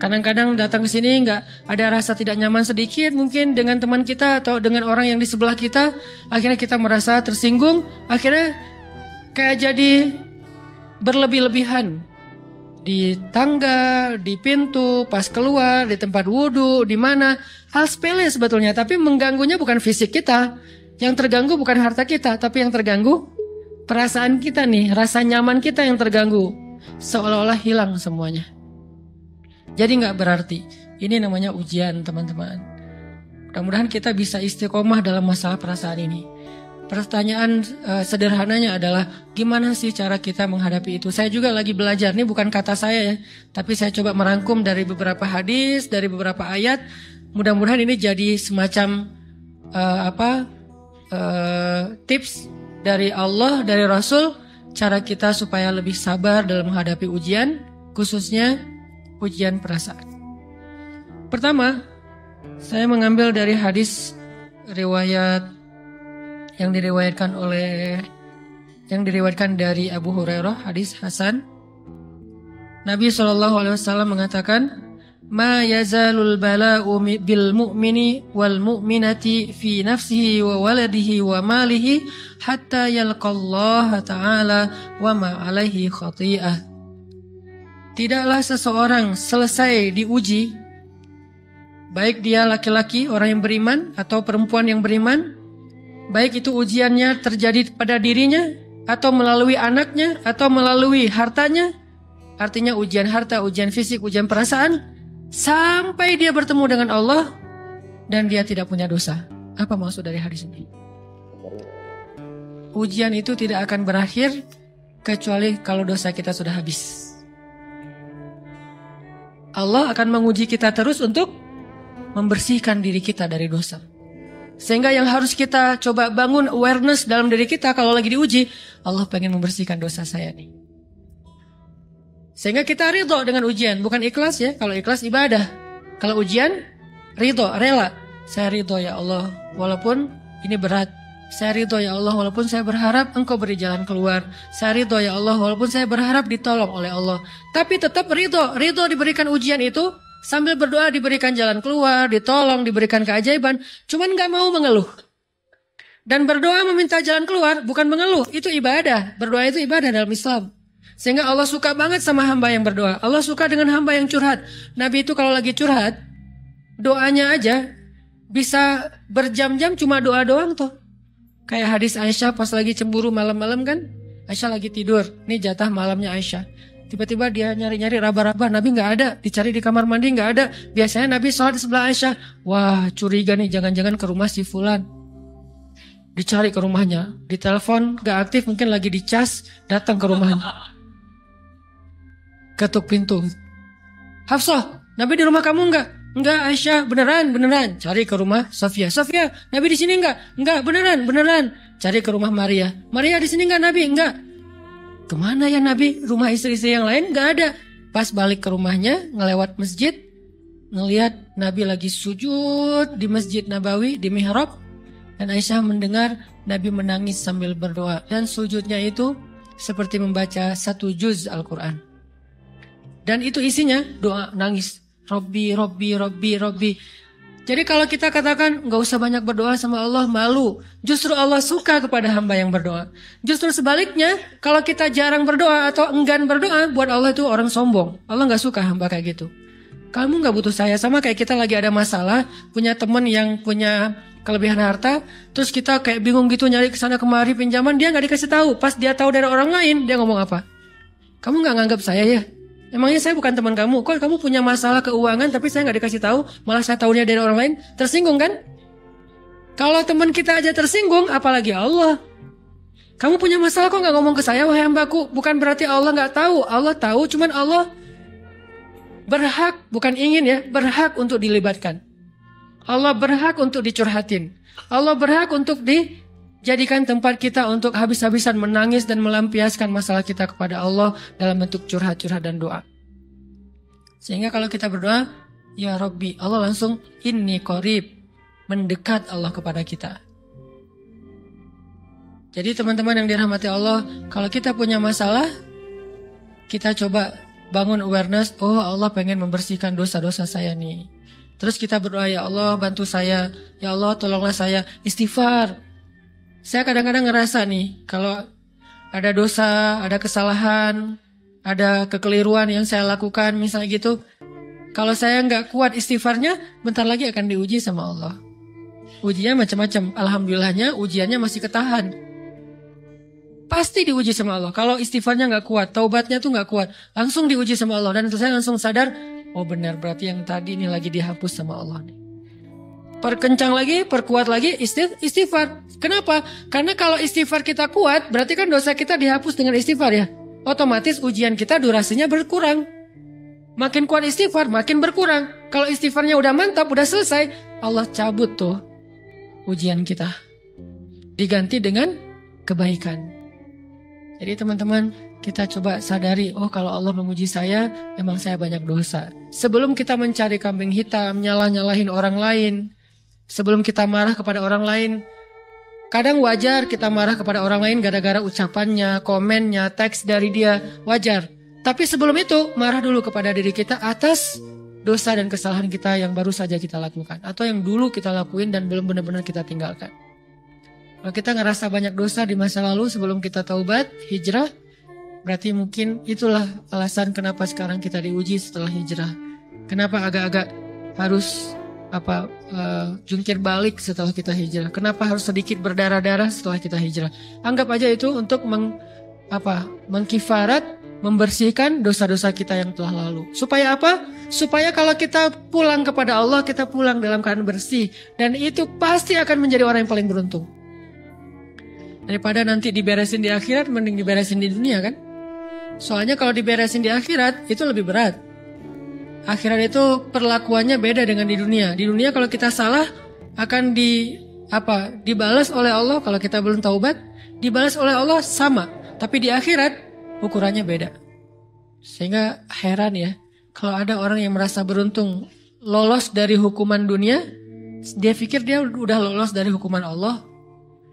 Kadang-kadang datang ke sini nggak ada rasa tidak nyaman sedikit mungkin dengan teman kita atau dengan orang yang di sebelah kita. Akhirnya kita merasa tersinggung. Akhirnya kayak jadi berlebih-lebihan. Di tangga, di pintu, pas keluar, di tempat wudhu, di mana. Hal sepele sebetulnya, tapi mengganggunya bukan fisik kita. Yang terganggu bukan harta kita, tapi yang terganggu perasaan kita nih, rasa nyaman kita yang terganggu. Seolah-olah hilang semuanya. Jadi gak berarti. Ini namanya ujian teman-teman. Mudah-mudahan kita bisa istiqomah dalam masalah perasaan ini. Pertanyaan sederhananya adalah gimana sih cara kita menghadapi itu? Saya juga lagi belajar, ini bukan kata saya ya, tapi saya coba merangkum dari beberapa hadis, dari beberapa ayat. Mudah-mudahan ini jadi semacam tips dari Allah, dari Rasul, cara kita supaya lebih sabar dalam menghadapi ujian, khususnya ujian perasaan. Pertama, saya mengambil dari hadis riwayat yang diriwayatkan dari Abu Hurairah, hadis Hasan. Nabi SAW mengatakan, "Ma yazalul bala'u bil mu'mini wal mu'minati fi nafsihi wa waladihi wa malihi hatta yalqallaha ta'ala wa ma alaihi khati'ah." Tidaklah seseorang selesai diuji, baik dia laki-laki, orang yang beriman, atau perempuan yang beriman, baik itu ujiannya terjadi pada dirinya, atau melalui anaknya, atau melalui hartanya. Artinya ujian harta, ujian fisik, ujian perasaan, sampai dia bertemu dengan Allah dan dia tidak punya dosa. Apa maksud dari hadis ini? ujian itu tidak akan berakhir kecuali kalau dosa kita sudah habis. Allah akan menguji kita terus untuk membersihkan diri kita dari dosa. Sehingga yang harus kita coba bangun awareness dalam diri kita kalau lagi diuji, Allah pengen membersihkan dosa saya nih. Sehingga kita ridho dengan ujian, bukan ikhlas ya. Kalau ikhlas ibadah, kalau ujian ridho, rela. Saya ridho ya Allah, walaupun ini berat. Saya ridho ya Allah, walaupun saya berharap Engkau beri jalan keluar. Saya ridho ya Allah, walaupun saya berharap ditolong oleh Allah. Tapi tetap ridho diberikan ujian itu, sambil berdoa diberikan jalan keluar, ditolong, diberikan keajaiban. Cuman gak mau mengeluh. Dan berdoa meminta jalan keluar, bukan mengeluh, itu ibadah. Berdoa itu ibadah dalam Islam. Sehingga Allah suka banget sama hamba yang berdoa. Allah suka dengan hamba yang curhat. Nabi itu kalau lagi curhat, doanya aja bisa berjam-jam cuma doa doang tuh. Kayak hadis Aisyah pas lagi cemburu malam-malam kan. Aisyah lagi tidur. Ini jatah malamnya Aisyah. Tiba-tiba dia nyari-nyari raba-raba. Nabi gak ada. Dicari di kamar mandi gak ada. Biasanya Nabi sholat di sebelah Aisyah. Wah curiga nih, jangan-jangan ke rumah si Fulan. Dicari ke rumahnya. Ditelepon gak aktif, mungkin lagi dicas. Datang ke rumahnya. Ketuk pintu. Hafsah, Nabi di rumah kamu enggak? Enggak Aisyah, beneran. Cari ke rumah Sofia. Sofia, Nabi di sini enggak? Enggak, beneran. Cari ke rumah Maria. Maria di sini enggak Nabi? Enggak. Kemana ya Nabi? Rumah istri-istri yang lain enggak ada. Pas balik ke rumahnya, ngelewat masjid, ngelihat Nabi lagi sujud di Masjid Nabawi, di mihrab. Dan Aisyah mendengar Nabi menangis sambil berdoa. Dan sujudnya itu seperti membaca 1 juz Al-Quran. Dan itu isinya doa nangis. Robbi. Jadi kalau kita katakan gak usah banyak berdoa sama Allah, malu. Justru Allah suka kepada hamba yang berdoa. Justru sebaliknya, kalau kita jarang berdoa atau enggan berdoa, buat Allah itu orang sombong. Allah gak suka hamba kayak gitu. Kamu gak butuh saya. Sama kayak kita lagi ada masalah, punya teman yang punya kelebihan harta, terus kita kayak bingung gitu nyari kesana kemari pinjaman, dia gak dikasih tahu. Pas dia tahu dari orang lain, dia ngomong apa? Kamu gak nganggap saya ya? Emangnya saya bukan teman kamu? Kok kamu punya masalah keuangan tapi saya nggak dikasih tahu, malah saya tahunya dari orang lain? Tersinggung kan? Kalau teman kita aja tersinggung, apalagi Allah. Kamu punya masalah kok nggak ngomong ke saya, wahai hambaku? Bukan berarti Allah nggak tahu. Allah tahu, cuman Allah berhak, bukan ingin ya, berhak untuk dilibatkan. Allah berhak untuk dicurhatin. Allah berhak untuk dijadikan tempat kita untuk habis-habisan menangis dan melampiaskan masalah kita kepada Allah dalam bentuk curhat-curhat dan doa. Sehingga kalau kita berdoa, ya Rabbi, Allah langsung inni qarib, mendekat Allah kepada kita. Jadi teman-teman yang dirahmati Allah, kalau kita punya masalah, kita coba bangun awareness, oh Allah pengen membersihkan dosa-dosa saya nih. Terus kita berdoa, ya Allah bantu saya, ya Allah tolonglah saya, istighfar. Saya kadang-kadang ngerasa nih, kalau ada dosa, ada kesalahan, ada kekeliruan yang saya lakukan, misalnya gitu. Kalau saya nggak kuat istighfarnya, bentar lagi akan diuji sama Allah. Ujinya macam-macam. Alhamdulillahnya ujiannya masih ketahan. Pasti diuji sama Allah. Kalau istighfarnya nggak kuat, taubatnya tuh nggak kuat, langsung diuji sama Allah. Dan saya langsung sadar, oh benar berarti yang tadi ini lagi dihapus sama Allah nih. Perkencang lagi, perkuat lagi istighfar. Kenapa? Karena kalau istighfar kita kuat, berarti kan dosa kita dihapus dengan istighfar ya. Otomatis ujian kita durasinya berkurang. Makin kuat istighfar, makin berkurang. Kalau istighfarnya udah mantap, udah selesai, Allah cabut tuh ujian kita. Diganti dengan kebaikan. Jadi teman-teman, kita coba sadari, oh kalau Allah menguji saya, emang saya banyak dosa. Sebelum kita mencari kambing hitam, nyalahin orang lain, sebelum kita marah kepada orang lain, kadang wajar kita marah kepada orang lain gara-gara ucapannya, komennya, teks dari dia, wajar. Tapi sebelum itu, marah dulu kepada diri kita atas dosa dan kesalahan kita yang baru saja kita lakukan. Atau yang dulu kita lakuin dan belum benar-benar kita tinggalkan. Kalau kita ngerasa banyak dosa di masa lalu sebelum kita taubat, hijrah, berarti mungkin itulah alasan kenapa sekarang kita diuji setelah hijrah. Kenapa agak-agak harus jungkir balik setelah kita hijrah. Kenapa harus sedikit berdarah-darah setelah kita hijrah. Anggap aja itu untuk mengkifarat, membersihkan dosa-dosa kita yang telah lalu. Supaya apa? Supaya kalau kita pulang kepada Allah, kita pulang dalam keadaan bersih. Dan itu pasti akan menjadi orang yang paling beruntung. Daripada nanti diberesin di akhirat, mending diberesin di dunia kan? Soalnya kalau diberesin di akhirat itu lebih berat. Akhirat itu perlakuannya beda dengan di dunia. Di dunia kalau kita salah akan dibalas oleh Allah. Kalau kita belum taubat, dibalas oleh Allah sama. Tapi di akhirat ukurannya beda. Sehingga heran ya, kalau ada orang yang merasa beruntung lolos dari hukuman dunia, dia pikir dia udah lolos dari hukuman Allah.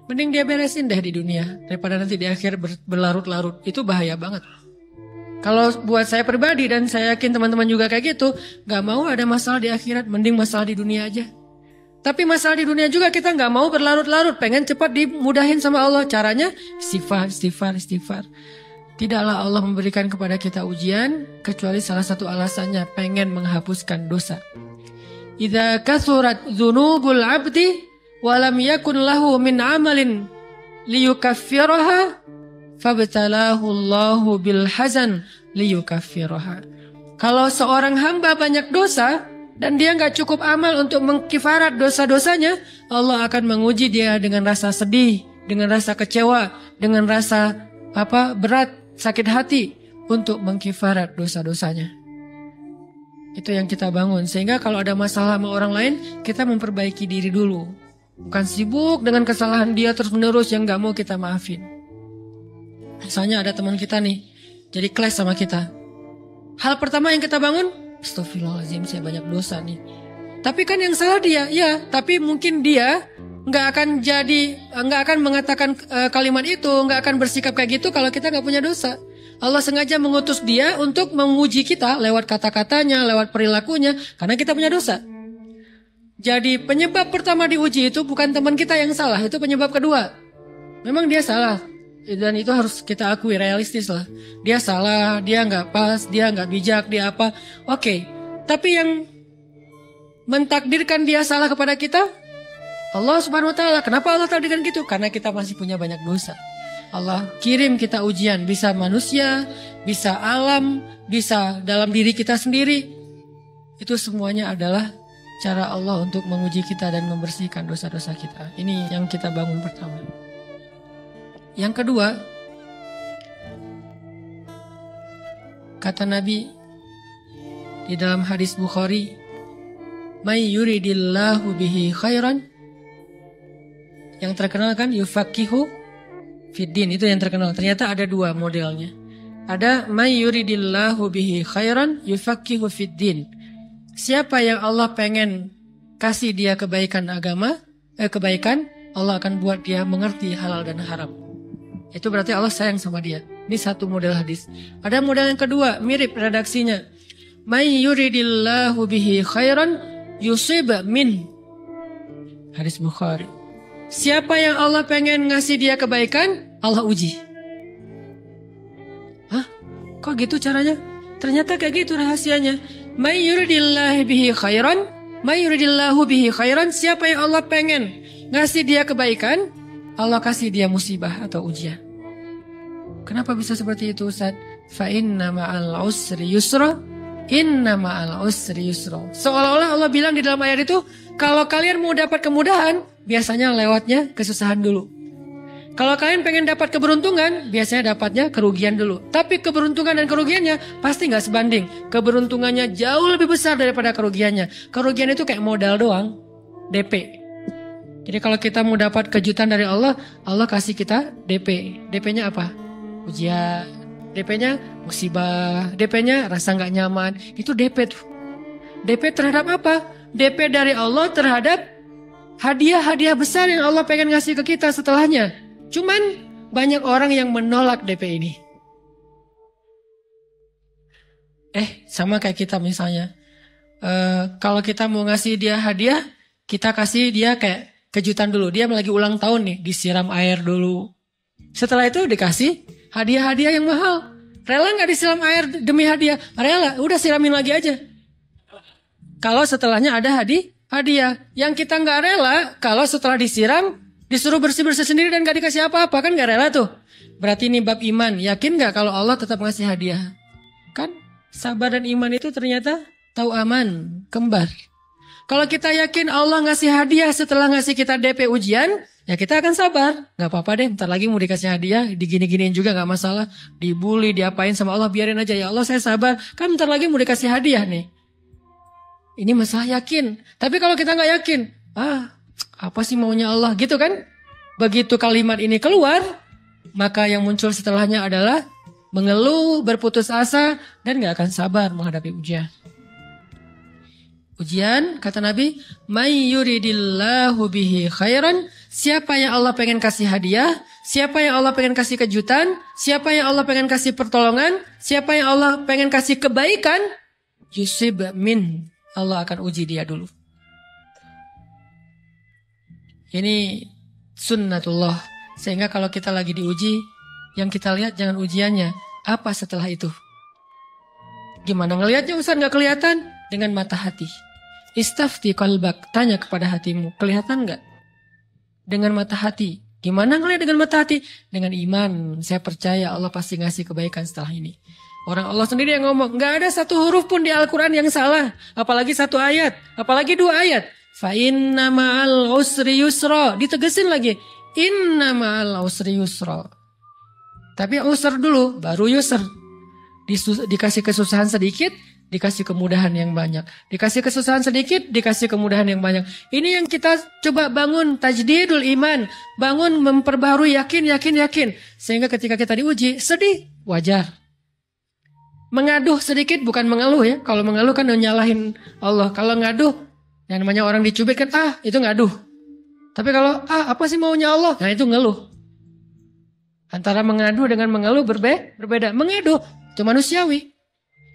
Mending dia beresin deh di dunia daripada nanti di akhir berlarut-larut. Itu bahaya banget. Kalau buat saya pribadi dan saya yakin teman-teman juga kayak gitu, gak mau ada masalah di akhirat, mending masalah di dunia aja. Tapi masalah di dunia juga kita gak mau berlarut-larut, pengen cepat dimudahin sama Allah. Caranya istighfar. Tidaklah Allah memberikan kepada kita ujian kecuali salah satu alasannya pengen menghapuskan dosa. Idza kathurat dzunubul 'abdi wa lam yakun lahu min 'amalin liyukaffiraha fabtalahu Allahu bil hazan liyukaffiraha. Kalau seorang hamba banyak dosa dan dia nggak cukup amal untuk mengkifarat dosa-dosanya, Allah akan menguji dia dengan rasa sedih, dengan rasa kecewa, dengan rasa berat, sakit hati untuk mengkifarat dosa-dosanya. Itu yang kita bangun. Sehingga kalau ada masalah sama orang lain, kita memperbaiki diri dulu. Bukan sibuk dengan kesalahan dia terus-menerus yang nggak mau kita maafin. Misalnya ada teman kita nih, jadi clash sama kita. Hal pertama yang kita bangun, astagfirullahaladzim, saya banyak dosa nih. Tapi kan yang salah dia, ya. Tapi mungkin dia nggak akan mengatakan kalimat itu, nggak akan bersikap kayak gitu kalau kita nggak punya dosa. Allah sengaja mengutus dia untuk menguji kita lewat kata-katanya, lewat perilakunya, karena kita punya dosa. Jadi penyebab pertama diuji itu bukan teman kita yang salah, itu penyebab kedua. Memang dia salah. Dan itu harus kita akui, realistis lah. Dia salah, dia nggak pas, dia nggak bijak, dia apa. Oke. Tapi yang mentakdirkan dia salah kepada kita, Allah Subhanahu Wa Taala. Kenapa Allah takdirkan gitu? Karena kita masih punya banyak dosa. Allah kirim kita ujian, bisa manusia, bisa alam, bisa dalam diri kita sendiri. Itu semuanya adalah cara Allah untuk menguji kita dan membersihkan dosa-dosa kita. Ini yang kita bangun pertama. Yang kedua, kata Nabi di dalam hadis Bukhari, "May yuridillahu bihi khairan." Yang terkenal kan yufaqihu fiddin, itu yang terkenal. Ternyata ada dua modelnya. Ada may yuridillahu bihi khairan yufaqihu fiddin. Siapa yang Allah pengen kasih dia kebaikan kebaikan, Allah akan buat dia mengerti halal dan haram. Itu berarti Allah sayang sama dia. Ini satu model hadis. Ada model yang kedua, mirip redaksinya. May yuridillahu bihi khairan yusib min. Hadis Bukhari. Siapa yang Allah pengen ngasih dia kebaikan, Allah uji. Hah? Kok gitu caranya? Ternyata kayak gitu rahasianya. May yuridillahu bihi khairan, may yuridillahu bihi khairan. Siapa yang Allah pengen ngasih dia kebaikan, Allah kasih dia musibah atau ujian. Kenapa bisa seperti itu, Ustaz? Fa inna ma'al usri yusra, inna ma'al usri yusra. Seolah-olah Allah bilang di dalam ayat itu, kalau kalian mau dapat kemudahan, biasanya lewatnya kesusahan dulu. Kalau kalian pengen dapat keberuntungan, biasanya dapatnya kerugian dulu. Tapi keberuntungan dan kerugiannya pasti nggak sebanding. Keberuntungannya jauh lebih besar daripada kerugiannya. Kerugian itu kayak modal doang, DP. Jadi kalau kita mau dapat kejutan dari Allah, Allah kasih kita DP. DP-nya apa? Ujian. DP-nya musibah. DP-nya rasa nggak nyaman. Itu DP tuh. DP terhadap apa? DP dari Allah terhadap hadiah-hadiah besar yang Allah pengen ngasih ke kita setelahnya. Cuman banyak orang yang menolak DP ini. Sama kayak kita misalnya. Kalau kita mau ngasih dia hadiah, kita kasih dia kayak kejutan dulu. Dia lagi ulang tahun nih, disiram air dulu. Setelah itu dikasih hadiah-hadiah yang mahal. Rela gak disiram air demi hadiah? Rela, udah siramin lagi aja. Kalau setelahnya ada hadiah. Yang kita gak rela, kalau setelah disiram, disuruh bersih-bersih sendiri dan gak dikasih apa-apa, kan gak rela tuh. Berarti ini bab iman. Yakin gak kalau Allah tetap ngasih hadiah? Kan sabar dan iman itu ternyata tahu aman, kembar. Kalau kita yakin Allah ngasih hadiah setelah ngasih kita DP ujian, Ya kita akan sabar, nggak apa-apa deh, ntar lagi mau dikasih hadiah, digini-giniin juga nggak masalah, dibully, diapain sama Allah, biarin aja ya Allah saya sabar, kan ntar lagi mau dikasih hadiah nih. Ini masalah yakin, tapi kalau kita nggak yakin, apa sih maunya Allah gitu kan? Begitu kalimat ini keluar, maka yang muncul setelahnya adalah mengeluh, berputus asa, dan nggak akan sabar menghadapi ujian. Ujian, kata Nabi, may yuridillahu bihi khairan, siapa yang Allah pengen kasih hadiah, siapa yang Allah pengen kasih kejutan, siapa yang Allah pengen kasih pertolongan, siapa yang Allah pengen kasih kebaikan, yusib min, Allah akan uji dia dulu. Ini sunnatullah, sehingga kalau kita lagi diuji, yang kita lihat jangan ujiannya, apa setelah itu. Gimana ngelihatnya Ustaz gak kelihatan? Dengan mata hati. Istafti qalbak, tanya kepada hatimu, kelihatan nggak? Dengan mata hati. Gimana ngelihat dengan mata hati? Dengan iman, saya percaya Allah pasti ngasih kebaikan setelah ini. Orang Allah sendiri yang ngomong, nggak ada satu huruf pun di Al-Quran yang salah. Apalagi satu ayat, apalagi 2 ayat. Fa inna ma'al usri yusra, ditegesin lagi. Inna ma'al usri yusra. Tapi usr dulu, baru yusr. Dikasih kesusahan sedikit, dikasih kemudahan yang banyak. Dikasih kesusahan sedikit, dikasih kemudahan yang banyak. Ini yang kita coba bangun, tajdidul iman. Bangun memperbaharui yakin. Sehingga ketika kita diuji, sedih, wajar. Mengaduh sedikit, bukan mengeluh ya. Kalau mengeluh kan nyalahin Allah. Kalau ngaduh, yang namanya orang dicubit kan, itu ngaduh. Tapi kalau, apa sih maunya Allah? Nah itu ngeluh. Antara mengaduh dengan mengeluh berbeda. Mengaduh, itu manusiawi.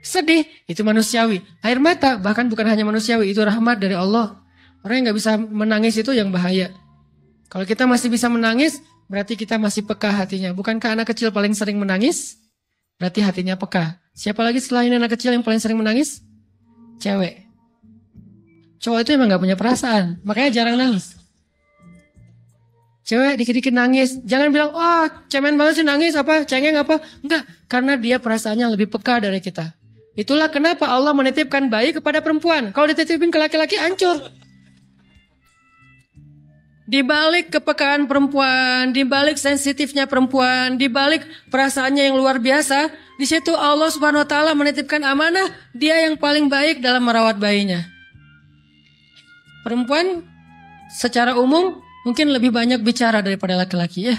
Sedih, itu manusiawi. Air mata, bahkan bukan hanya manusiawi, itu rahmat dari Allah. Orang yang gak bisa menangis itu yang bahaya. Kalau kita masih bisa menangis, berarti kita masih peka hatinya. Bukankah anak kecil paling sering menangis? Berarti hatinya peka. Siapa lagi selain anak kecil yang paling sering menangis? Cewek. Cowok itu emang gak punya perasaan, makanya jarang nangis. Cewek dikit-dikit nangis, jangan bilang, cemen banget sih nangis, cengeng apa. Enggak, karena dia perasaannya lebih peka dari kita. Itulah kenapa Allah menitipkan bayi kepada perempuan. Kalau dititipin ke laki-laki hancur. Di balik kepekaan perempuan, di balik sensitifnya perempuan, di balik perasaannya yang luar biasa, di situ Allah Subhanahu wa taala menitipkan amanah, dia yang paling baik dalam merawat bayinya. Perempuan secara umum mungkin lebih banyak bicara daripada laki-laki ya.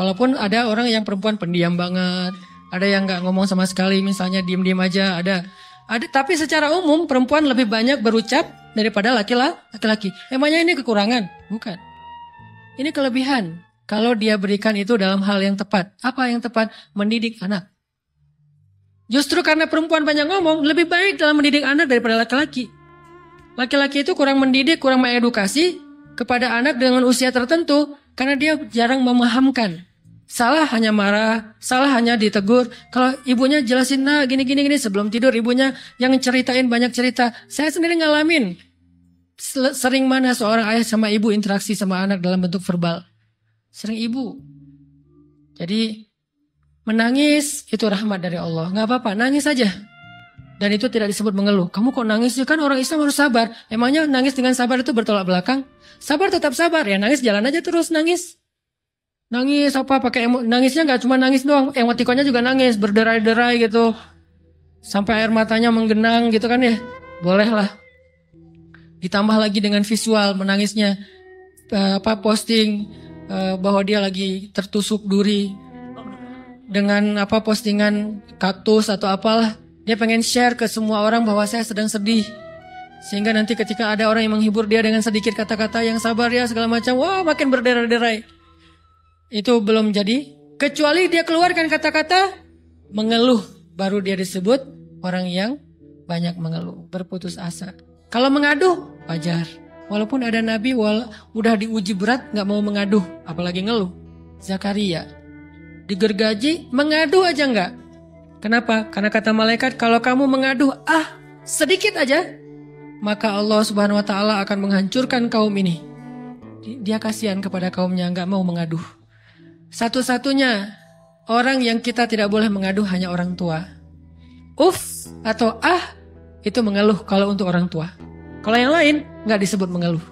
Walaupun ada orang yang perempuan pendiam banget, ada yang nggak ngomong sama sekali, misalnya diem-diem aja, ada. Tapi secara umum perempuan lebih banyak berucap daripada laki-laki. Emangnya ini kekurangan? Bukan. Ini kelebihan. Kalau dia berikan itu dalam hal yang tepat. Apa yang tepat? Mendidik anak. Justru karena perempuan banyak ngomong, lebih baik dalam mendidik anak daripada laki-laki. Laki-laki itu kurang mendidik, kurang mengedukasi kepada anak dengan usia tertentu karena dia jarang memahamkan. Salah hanya marah, salah hanya ditegur. Kalau ibunya jelasin, gini sebelum tidur ibunya yang ceritain banyak cerita. Saya sendiri ngalamin. Sering mana seorang ayah sama ibu interaksi sama anak dalam bentuk verbal. Sering ibu. Jadi menangis itu rahmat dari Allah. Gak apa-apa, nangis saja. Dan itu tidak disebut mengeluh. Kamu kok nangis sih? Kan orang Islam harus sabar. Emangnya nangis dengan sabar itu bertolak belakang? Sabar tetap sabar. Ya nangis jalan aja terus nangis. Nangis pakai nangisnya nggak cuma nangis doang, emotikonnya juga nangis, berderai-derai gitu. Sampai air matanya menggenang gitu kan ya. Boleh lah. Ditambah lagi dengan visual menangisnya. Posting bahwa dia lagi tertusuk duri. Dengan postingan kaktus atau apalah. Dia pengen share ke semua orang bahwa saya sedang sedih. Sehingga nanti ketika ada orang yang menghibur dia dengan sedikit kata-kata yang sabar ya segala macam, makin berderai-derai. Itu belum jadi, kecuali dia keluarkan kata-kata mengeluh, baru dia disebut orang yang banyak mengeluh, berputus asa. Kalau mengaduh, wajar. Walaupun ada nabi udah diuji berat gak mau mengaduh, apalagi ngeluh. Zakaria digergaji, mengaduh aja gak. Kenapa? Karena kata malaikat, kalau kamu mengaduh sedikit aja, maka Allah Subhanahu wa taala akan menghancurkan kaum ini. Dia kasihan kepada kaumnya, gak mau mengaduh. Satu-satunya orang yang kita tidak boleh mengaduh hanya orang tua. Atau itu mengeluh kalau untuk orang tua. Kalau yang lain nggak disebut mengeluh.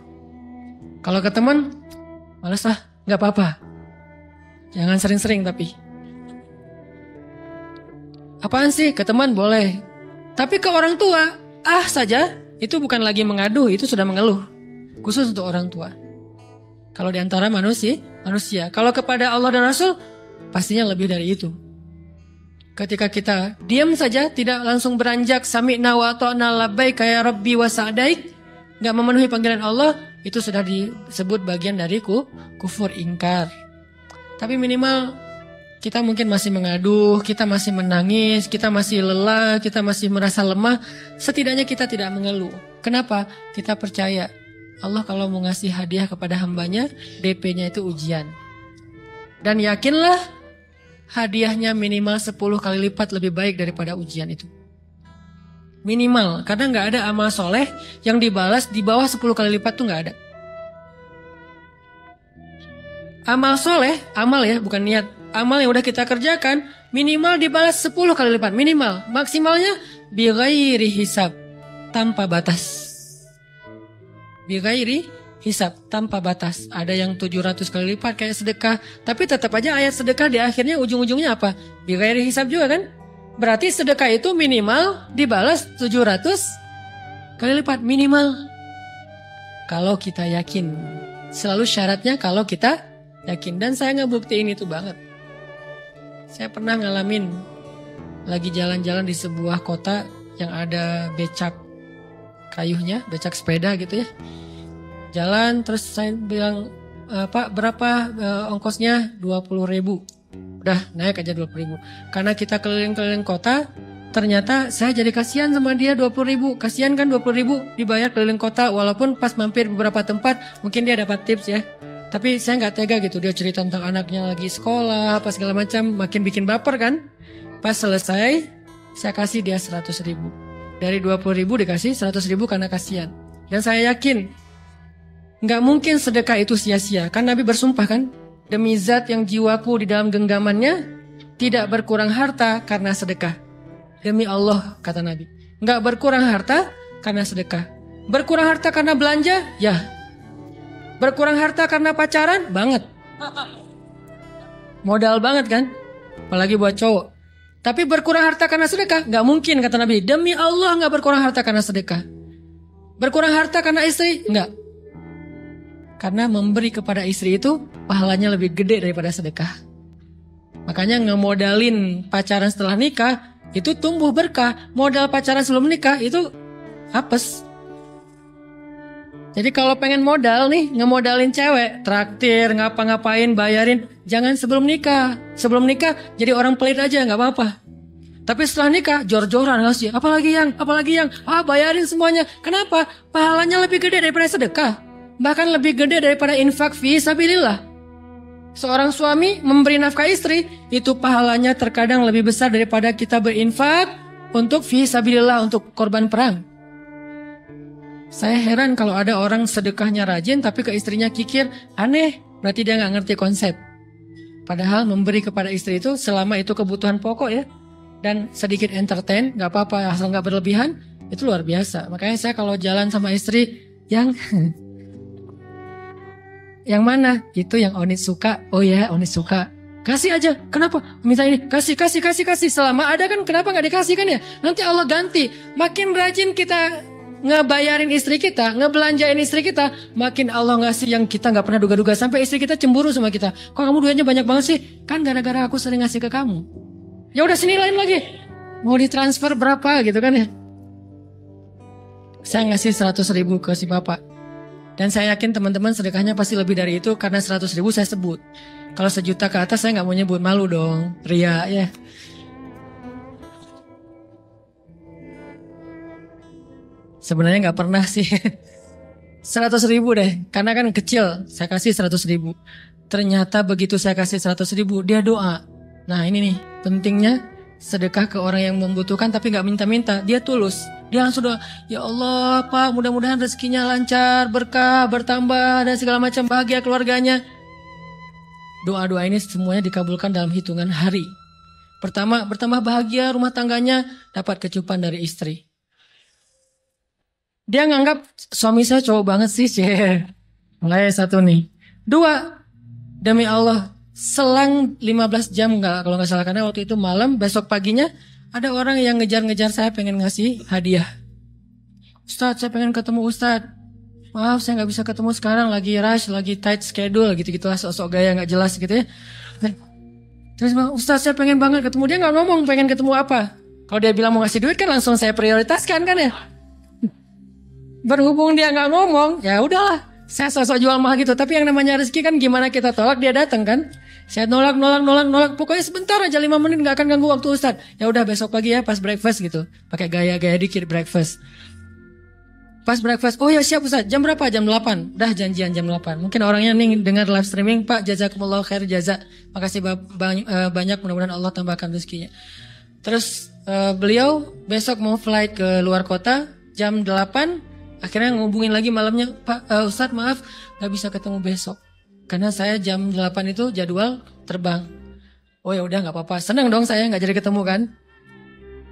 Kalau ke teman, Males lah, gak apa-apa. Jangan sering-sering tapi. Apaan sih? Ke teman boleh. Tapi ke orang tua, saja. Itu bukan lagi mengadu, itu sudah mengeluh. Khusus untuk orang tua. Kalau di antara manusia. Kalau kepada Allah dan Rasul, pastinya lebih dari itu. Ketika kita diam saja, tidak langsung beranjak sami'na wa ta'na labbaik ya rabbi wa sa'daik, gak memenuhi panggilan Allah, itu sudah disebut bagian dari kufur ingkar. Tapi minimal kita mungkin masih mengadu, kita masih menangis, kita masih lelah, kita masih merasa lemah. Setidaknya kita tidak mengeluh. Kenapa? Kita percaya Allah kalau mau ngasih hadiah kepada hambanya, DP-nya itu ujian. Dan yakinlah hadiahnya minimal 10 kali lipat lebih baik daripada ujian itu. Minimal, karena gak ada amal soleh yang dibalas di bawah 10 kali lipat tuh gak ada. Amal soleh, amal ya bukan niat. Amal yang udah kita kerjakan minimal dibalas 10 kali lipat. Minimal, maksimalnya bighairi hisab, tanpa batas. Bighairi hisab, tanpa batas. Ada yang 700 kali lipat kayak sedekah. Tapi tetap aja ayat sedekah di akhirnya ujung-ujungnya apa? Bighairi hisab juga kan? Berarti sedekah itu minimal dibalas 700 kali lipat. Minimal. Kalau kita yakin. Selalu syaratnya kalau kita yakin. Dan saya ngebuktiin itu banget. Saya pernah ngalamin lagi jalan-jalan di sebuah kota yang ada becak kayuhnya, becak sepeda gitu ya. Jalan terus saya bilang, Pak berapa ongkosnya? 20.000. Udah naik aja 20.000. Karena kita keliling-keliling kota, ternyata saya jadi kasihan sama dia 20.000. Kasihan kan 20.000 dibayar keliling kota, walaupun pas mampir beberapa tempat mungkin dia dapat tips ya. Tapi saya nggak tega gitu, dia cerita tentang anaknya lagi sekolah, apa segala macam, makin bikin baper kan. Pas selesai, saya kasih dia 100.000. Dari 20.000 dikasih 100.000 karena kasihan. Dan saya yakin, nggak mungkin sedekah itu sia-sia. Kan Nabi bersumpah kan, demi zat yang jiwaku di dalam genggamannya, tidak berkurang harta karena sedekah. Demi Allah, kata Nabi, nggak berkurang harta karena sedekah. Berkurang harta karena belanja? Ya. Berkurang harta karena pacaran? Banget. Modal banget kan? Apalagi buat cowok. Tapi berkurang harta karena sedekah? Gak mungkin, kata Nabi. Demi Allah gak berkurang harta karena sedekah. Berkurang harta karena istri? Enggak. Karena memberi kepada istri itu pahalanya lebih gede daripada sedekah. Makanya ngemodalin pacaran setelah nikah itu tumbuh berkah. Modal pacaran sebelum nikah itu hapes. Jadi kalau pengen modal nih, ngemodalin cewek, traktir, ngapa-ngapain, bayarin, jangan sebelum nikah. Sebelum nikah jadi orang pelit aja, nggak apa-apa. Tapi setelah nikah, jor-joran ngasih, apalagi yang, bayarin semuanya. Kenapa? Pahalanya lebih gede daripada sedekah. Bahkan lebih gede daripada infak fi sabilillah. Seorang suami memberi nafkah istri, itu pahalanya terkadang lebih besar daripada kita berinfak untuk fi sabilillah, untuk korban perang. Saya heran kalau ada orang sedekahnya rajin tapi ke istrinya kikir, aneh, berarti dia nggak ngerti konsep. Padahal memberi kepada istri itu selama itu kebutuhan pokok ya, dan sedikit entertain, nggak apa-apa asal nggak berlebihan, itu luar biasa. Makanya saya kalau jalan sama istri yang mana? Itu yang Onit suka. Oh ya, Onit suka. Kasih aja. Kenapa? Minta ini. Kasih. Selama ada kan kenapa nggak dikasih kan ya? Nanti Allah ganti. Makin rajin kita ngebayarin istri kita, ngebelanjain istri kita, makin Allah ngasih yang kita nggak pernah duga-duga, sampai istri kita cemburu sama kita. Kok kamu duitnya banyak banget sih? Kan gara-gara aku sering ngasih ke kamu. Ya udah sini lain lagi. Mau ditransfer berapa gitu kan ya? Saya ngasih 100.000 ke si bapak. Dan saya yakin teman-teman sedekahnya pasti lebih dari itu karena 100.000 saya sebut. Kalau 1 juta ke atas saya nggak mau nyebut, malu dong, ria ya. Sebenarnya nggak pernah sih. 100.000 deh, karena kan kecil. Saya kasih 100.000. Ternyata begitu saya kasih 100.000, dia doa. Nah ini nih pentingnya sedekah ke orang yang membutuhkan tapi nggak minta-minta. Dia tulus. Dia langsung doa, ya Allah Pak, mudah-mudahan rezekinya lancar, berkah, bertambah dan segala macam, bahagia keluarganya. Doa-doa ini semuanya dikabulkan dalam hitungan hari. Pertama, bertambah bahagia rumah tangganya, dapat kecupan dari istri. Dia nganggap suami saya cowok banget sih, mulai satu nih. Dua, demi Allah, selang 15 jam kalau nggak salah, karena waktu itu malam, besok paginya ada orang yang ngejar-ngejar saya pengen ngasih hadiah. Ustadz, saya pengen ketemu Ustadz. Maaf, saya nggak bisa ketemu sekarang, lagi rush, lagi tight schedule, gitu-gitulah, sosok gaya nggak jelas gitu ya. Terus bilang, Ustadz saya pengen banget ketemu. Dia nggak ngomong pengen ketemu apa. Kalau dia bilang mau ngasih duit kan langsung saya prioritaskan kan ya. Berhubung dia nggak ngomong, ya udahlah, saya sosok jual mahal gitu. Tapi yang namanya rezeki kan gimana kita tolak, dia datang kan. Saya nolak. Pokoknya sebentar aja, 5 menit nggak akan ganggu waktu Ustadz. Ya udah besok pagi ya pas breakfast gitu. Pakai gaya-gaya dikit breakfast. Pas breakfast, oh ya siap Ustaz, jam berapa? Jam 8. Udah janjian jam 8. Mungkin orangnya nih dengar live streaming, Pak jazakumullah khair jaza. Makasih banyak, mudah-mudahan Allah tambahkan rezekinya. Terus beliau besok mau flight ke luar kota jam 8. Akhirnya ngubungin lagi malamnya, Pak Ustaz maaf gak bisa ketemu besok. Karena saya jam 8 itu jadwal terbang. Oh ya udah gak apa-apa, senang dong saya gak jadi ketemu kan.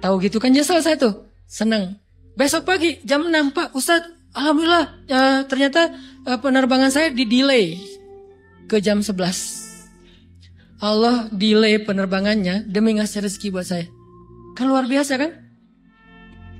Tahu gitu kan nyesel saya tuh, senang. Besok pagi jam 6, Pak Ustadz, alhamdulillah ternyata penerbangan saya di-delay ke jam 11. Allah delay penerbangannya demi ngasih rezeki buat saya. Kan luar biasa kan?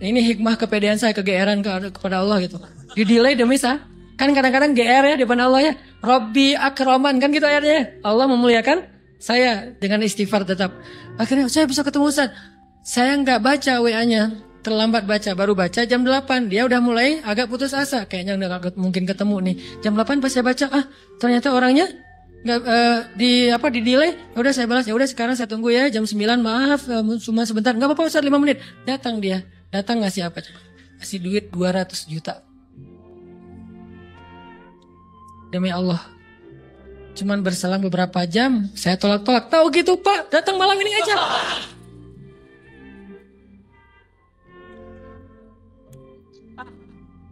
Ini hikmah kepedean saya, kegeeran kepada Allah gitu. Di-delay demi saya. Kan kadang-kadang GR ya di depan Allah ya. Rabbi akraman kan gitu ayatnya. Allah memuliakan saya dengan istighfar tetap. Akhirnya saya bisa ketemu Ustadz. Saya nggak baca WA-nya. Terlambat baca, baru baca jam 8. Dia udah mulai agak putus asa. Kayaknya udah mungkin ketemu nih. Jam 8 pas saya baca, ternyata orangnya nggak di delay. Ya udah saya balas, ya udah sekarang saya tunggu ya jam 9. Maaf, cuma sebentar. Nggak apa-apa Ustaz, 5 menit. Datang dia. Datang ngasih apa coba? Kasih duit 200 juta. Demi Allah. Cuman berselang beberapa jam, saya tolak-tolak. Tahu gitu Pak, datang malam ini aja.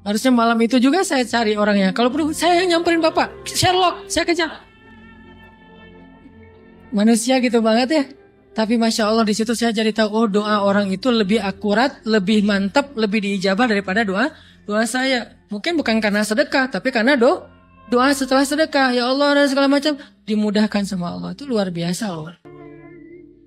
Harusnya malam itu juga saya cari orangnya. Kalau perlu saya nyamperin Bapak. Sherlock, saya kejar. Manusia gitu banget ya. Tapi Masya Allah di situ saya jadi tahu, oh doa orang itu lebih akurat, lebih mantap, lebih diijabah daripada doa saya. Mungkin bukan karena sedekah, tapi karena doa setelah sedekah. Ya Allah dan segala macam dimudahkan sama Allah. Itu luar biasa loh.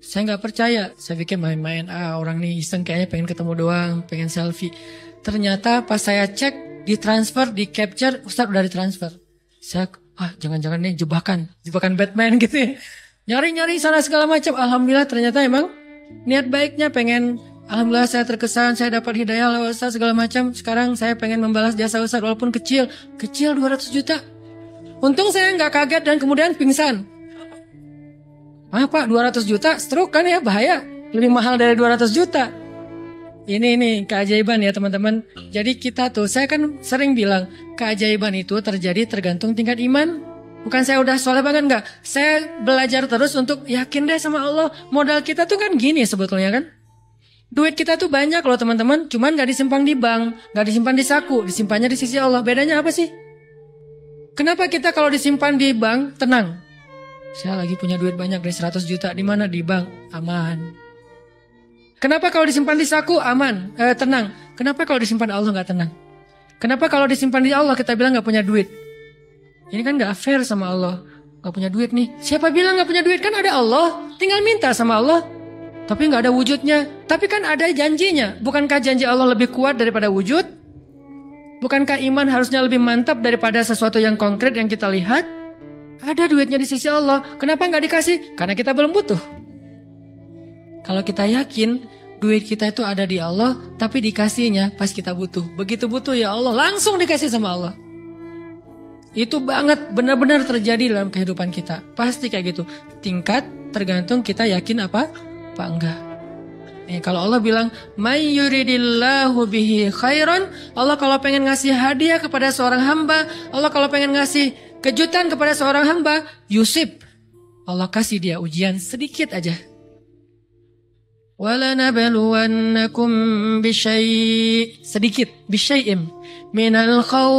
Saya nggak percaya. Saya pikir main-main. Orang nih iseng kayaknya pengen ketemu doang, pengen selfie. Ternyata pas saya cek, ditransfer, di capture, Ustaz udah ditransfer. Saya, jangan-jangan nih jebakan Batman gitu ya. Nyari-nyari sana segala macam. Alhamdulillah ternyata emang niat baiknya pengen, alhamdulillah saya terkesan, saya dapat hidayah lewat Ustaz segala macam. Sekarang saya pengen membalas jasa Ustaz walaupun kecil 200 juta. Untung saya nggak kaget dan kemudian pingsan. Pak 200 juta stroke kan ya, bahaya. Lebih mahal dari 200 juta. Ini keajaiban ya teman-teman. Jadi kita tuh, saya kan sering bilang, keajaiban itu terjadi tergantung tingkat iman. Bukan saya udah soleh banget, enggak. Saya belajar terus untuk yakin deh sama Allah. Modal kita tuh kan gini sebetulnya kan. Duit kita tuh banyak loh teman-teman. Cuman gak disimpan di bank, gak disimpan di saku. Disimpannya di sisi Allah. Bedanya apa sih? Kenapa kita kalau disimpan di bank tenang? Saya lagi punya duit banyak dari 100 juta. Di mana? Di bank. Aman. Kenapa kalau disimpan di saku aman, tenang? Kenapa kalau disimpan di Allah nggak tenang? Kenapa kalau disimpan di Allah kita bilang nggak punya duit? Ini kan nggak fair sama Allah. Nggak punya duit nih. Siapa bilang nggak punya duit? Kan ada Allah. Tinggal minta sama Allah. Tapi nggak ada wujudnya. Tapi kan ada janjinya. Bukankah janji Allah lebih kuat daripada wujud? Bukankah iman harusnya lebih mantap daripada sesuatu yang konkret yang kita lihat? Ada duitnya di sisi Allah. Kenapa nggak dikasih? Karena kita belum butuh. Kalau kita yakin duit kita itu ada di Allah, tapi dikasihnya pas kita butuh. Begitu butuh ya Allah, langsung dikasih sama Allah. Itu banget benar-benar terjadi dalam kehidupan kita. Pasti kayak gitu. Tingkat tergantung kita yakin apa enggak. Kalau Allah bilang, "May yuridillahu bihi khairan", Allah kalau pengen ngasih hadiah kepada seorang hamba, Allah kalau pengen ngasih kejutan kepada seorang hamba, yusib. Allah kasih dia ujian sedikit aja. وَلَنَبْلُوَنَّكُمْ بِشَيْءٍ sedikit بِشَيْءٍ مِنَ الْخَوْفِ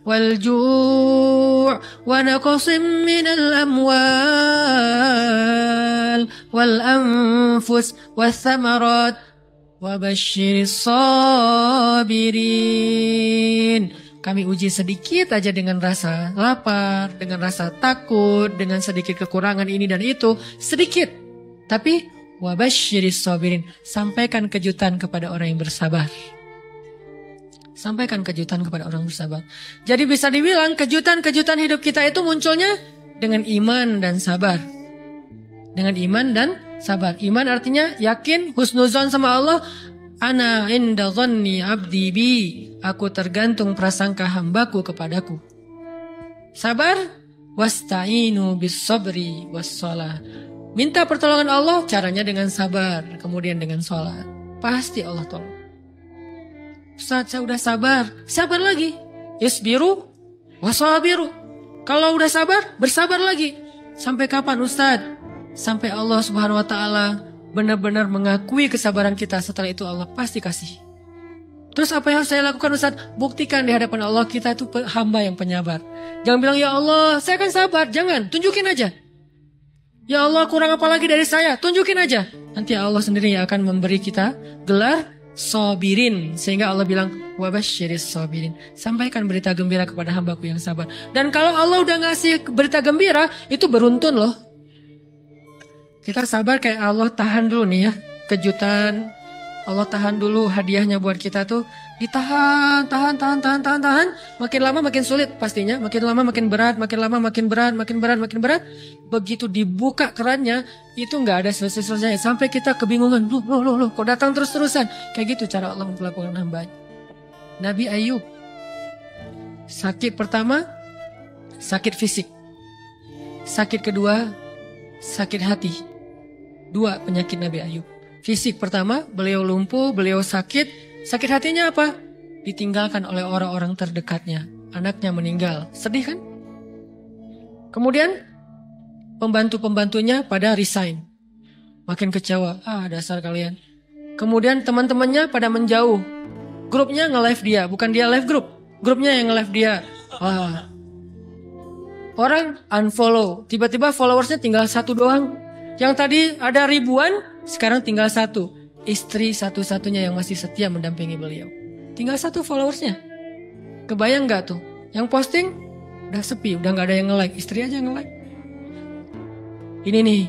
وَالْجُوعِ وَنَقْصٍ مِنَ الْأَمْوَالِ وَالْأَنْفُسِ وَالثَّمَرَاتِ وَبَشِّرِ الصَّابِرِينَ Kami uji sedikit aja dengan rasa lapar, dengan rasa takut, dengan sedikit kekurangan ini dan itu, sedikit. Tapi wabasyiris sabirin, sampaikan kejutan kepada orang yang bersabar. Sampaikan kejutan kepada orang bersabar. Jadi bisa dibilang kejutan-kejutan hidup kita itu munculnya dengan iman dan sabar. Dengan iman dan sabar. Iman artinya yakin, husnuzon sama Allah. Ana inda dhanni abdi bi. Aku tergantung prasangka hambaku kepadaku. Sabar. Wasta'inu bis sabri was shalah. Minta pertolongan Allah, caranya dengan sabar, kemudian dengan sholat. Pasti Allah tolong. Ustaz, saya udah sabar. Sabar lagi. Isbiru wasabiru. Kalau udah sabar, bersabar lagi. Sampai kapan Ustaz? Sampai Allah Subhanahu wa taala benar-benar mengakui kesabaran kita. Setelah itu Allah pasti kasih. Terus apa yang harus saya lakukan Ustaz? Buktikan di hadapan Allah kita itu hamba yang penyabar. Jangan bilang ya Allah saya akan sabar. Jangan, tunjukin aja. Ya Allah kurang apa lagi dari saya? Tunjukin aja. Nanti Allah sendiri yang akan memberi kita gelar sabirin. Sehingga Allah bilang wabasyiris sabirin. Sampaikan berita gembira kepada hambaku yang sabar. Dan kalau Allah udah ngasih berita gembira, itu beruntun loh. Kita sabar kayak Allah tahan dulu nih ya. Kejutan. Allah tahan dulu hadiahnya buat kita tuh. Ditahan, tahan. Makin lama makin sulit pastinya. Makin lama makin berat, makin lama makin berat, makin berat. Begitu dibuka kerannya, itu nggak ada selesai-selesainya. Sampai kita kebingungan. Loh, kok datang terus-terusan. Kayak gitu cara Allah memperlakukan hambanya. Nabi Ayub. Sakit pertama, sakit fisik. Sakit kedua, sakit hati. 2 penyakit Nabi Ayub. Fisik pertama, beliau lumpuh, beliau sakit. Sakit hatinya apa? Ditinggalkan oleh orang-orang terdekatnya. Anaknya meninggal. Sedih kan? Kemudian, pembantu-pembantunya pada resign. Makin kecewa. Dasar kalian. Kemudian teman-temannya pada menjauh. Grupnya nge-live dia. Bukan dia live grup. Grupnya yang nge-live dia. Orang unfollow. Tiba-tiba followersnya tinggal 1 doang. Yang tadi ada ribuan, sekarang tinggal 1. Istri satu-satunya yang masih setia mendampingi beliau. Tinggal 1 followersnya. Kebayang gak tuh? Yang posting udah sepi, udah gak ada yang nge-like. Istri aja yang nge-like. Ini nih,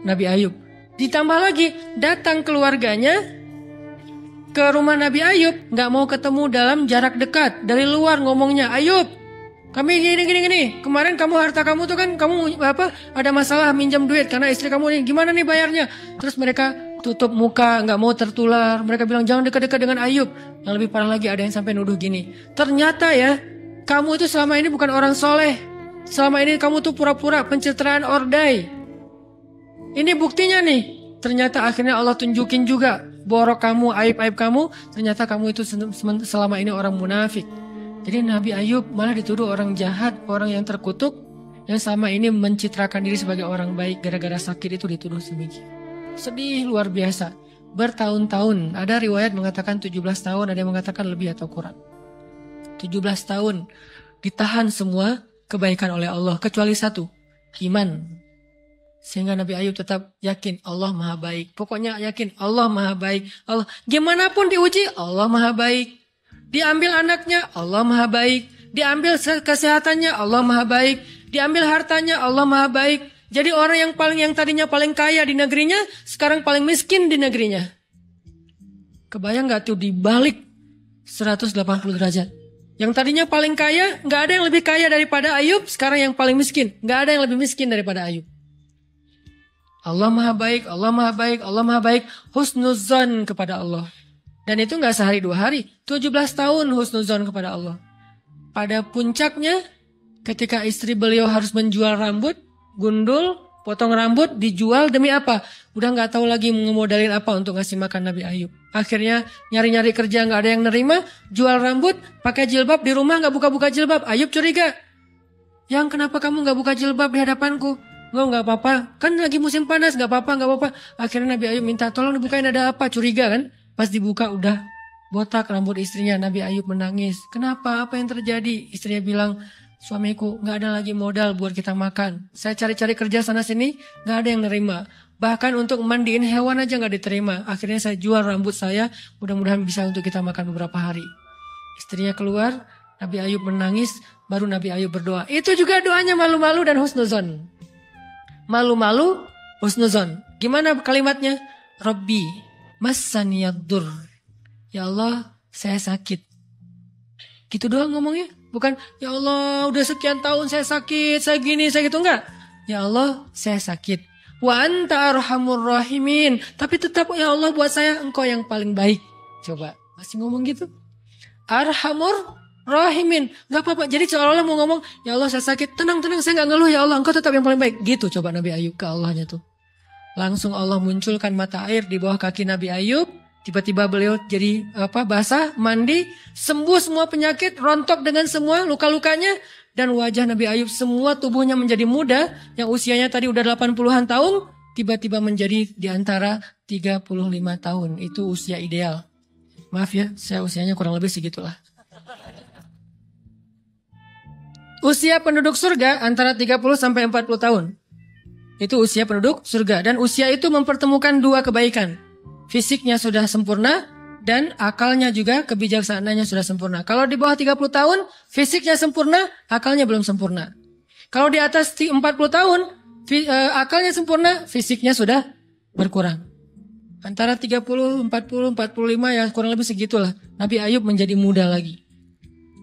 Nabi Ayub. Ditambah lagi, datang keluarganya ke rumah Nabi Ayub. Gak mau ketemu dalam jarak dekat. Dari luar ngomongnya, Ayub, kami gini. Kemarin harta kamu tuh kan kamu ada masalah minjam duit karena istri kamu nih. Gimana nih bayarnya? Terus mereka tutup muka, nggak mau tertular. Mereka bilang jangan dekat-dekat dengan Ayub. Yang lebih parah lagi ada yang sampai nuduh gini. Ternyata ya, kamu itu selama ini bukan orang soleh. Selama ini kamu tuh pura-pura pencitraan ordai. Ini buktinya nih. Ternyata akhirnya Allah tunjukin juga borok kamu, aib-aib kamu. Ternyata kamu itu selama ini orang munafik. Jadi Nabi Ayub malah dituduh orang jahat, orang yang terkutuk, yang selama ini mencitrakan diri sebagai orang baik, gara-gara sakit itu dituduh sedemikian. Sedih luar biasa. Bertahun-tahun, ada riwayat mengatakan 17 tahun, ada yang mengatakan lebih atau kurang. 17 tahun ditahan semua kebaikan oleh Allah, kecuali 1, iman. Sehingga Nabi Ayub tetap yakin Allah maha baik. Pokoknya yakin Allah maha baik. Allah, gimana pun diuji, Allah maha baik. Diambil anaknya, Allah maha baik. Diambil kesehatannya, Allah maha baik. Diambil hartanya, Allah maha baik. Jadi orang yang tadinya paling kaya di negerinya, sekarang paling miskin di negerinya. Kebayang gak tuh dibalik 180 derajat. Yang tadinya paling kaya, gak ada yang lebih kaya daripada Ayub. Sekarang yang paling miskin, gak ada yang lebih miskin daripada Ayub. Allah maha baik, Allah maha baik, Allah maha baik. Husnuzan kepada Allah. Dan itu gak sehari 2 hari. 17 tahun husnuzon kepada Allah. Pada puncaknya, ketika istri beliau harus menjual rambut, gundul, potong rambut, dijual demi apa? Udah gak tahu lagi ngemodalin apa untuk ngasih makan Nabi Ayub. Akhirnya nyari-nyari kerja gak ada yang nerima, jual rambut, pakai jilbab, di rumah gak buka-buka jilbab. Ayub curiga. Yang kenapa kamu gak buka jilbab di hadapanku? Gak apa-apa. Kan lagi musim panas, gak apa-apa. Akhirnya Nabi Ayub minta tolong dibukain, ada apa? Curiga kan? Pas dibuka udah botak rambut istrinya. Nabi Ayub menangis. Kenapa? Apa yang terjadi? Istrinya bilang, suamiku gak ada lagi modal buat kita makan. Saya cari-cari kerja sana sini, gak ada yang nerima. Bahkan untuk mandiin hewan aja gak diterima. Akhirnya saya jual rambut saya, mudah-mudahan bisa untuk kita makan beberapa hari. Istrinya keluar, Nabi Ayub menangis, baru Nabi Ayub berdoa. Itu juga doanya malu-malu dan husnuzon. Malu-malu, husnuzon. Gimana kalimatnya? Rabbi, massaniyaddur. Ya Allah, saya sakit. Gitu doang ngomongnya. Bukan, ya Allah udah sekian tahun saya sakit, saya gini, saya gitu. Enggak. Ya Allah, saya sakit. Wa anta arhamur rahimin. Tapi tetap, ya Allah buat saya engkau yang paling baik. Coba, masih ngomong gitu. Arhamur rahimin. Gak apa-apa. Jadi seolah-olah mau ngomong, ya Allah saya sakit. Tenang, saya gak ngeluh, ya Allah engkau tetap yang paling baik. Gitu coba Nabi Ayub ke Allahnya tuh. Langsung Allah munculkan mata air di bawah kaki Nabi Ayub. Tiba-tiba beliau jadi basah, mandi, sembuh semua penyakit, rontok dengan semua luka-lukanya. Dan wajah Nabi Ayub semua tubuhnya menjadi muda. Yang usianya tadi udah 80-an tahun. Tiba-tiba menjadi di antara 35 tahun. Itu usia ideal. Maaf ya, saya usianya kurang lebih segitulah. Usia penduduk surga antara 30 sampai 40 tahun. Itu usia penduduk surga. Dan usia itu mempertemukan dua kebaikan. Fisiknya sudah sempurna dan akalnya juga kebijaksanaannya sudah sempurna. Kalau di bawah 30 tahun, fisiknya sempurna, akalnya belum sempurna. Kalau di atas 40 tahun, akalnya sempurna, fisiknya sudah berkurang. Antara 30, 40, 45 ya kurang lebih segitulah. Nabi Ayub menjadi muda lagi.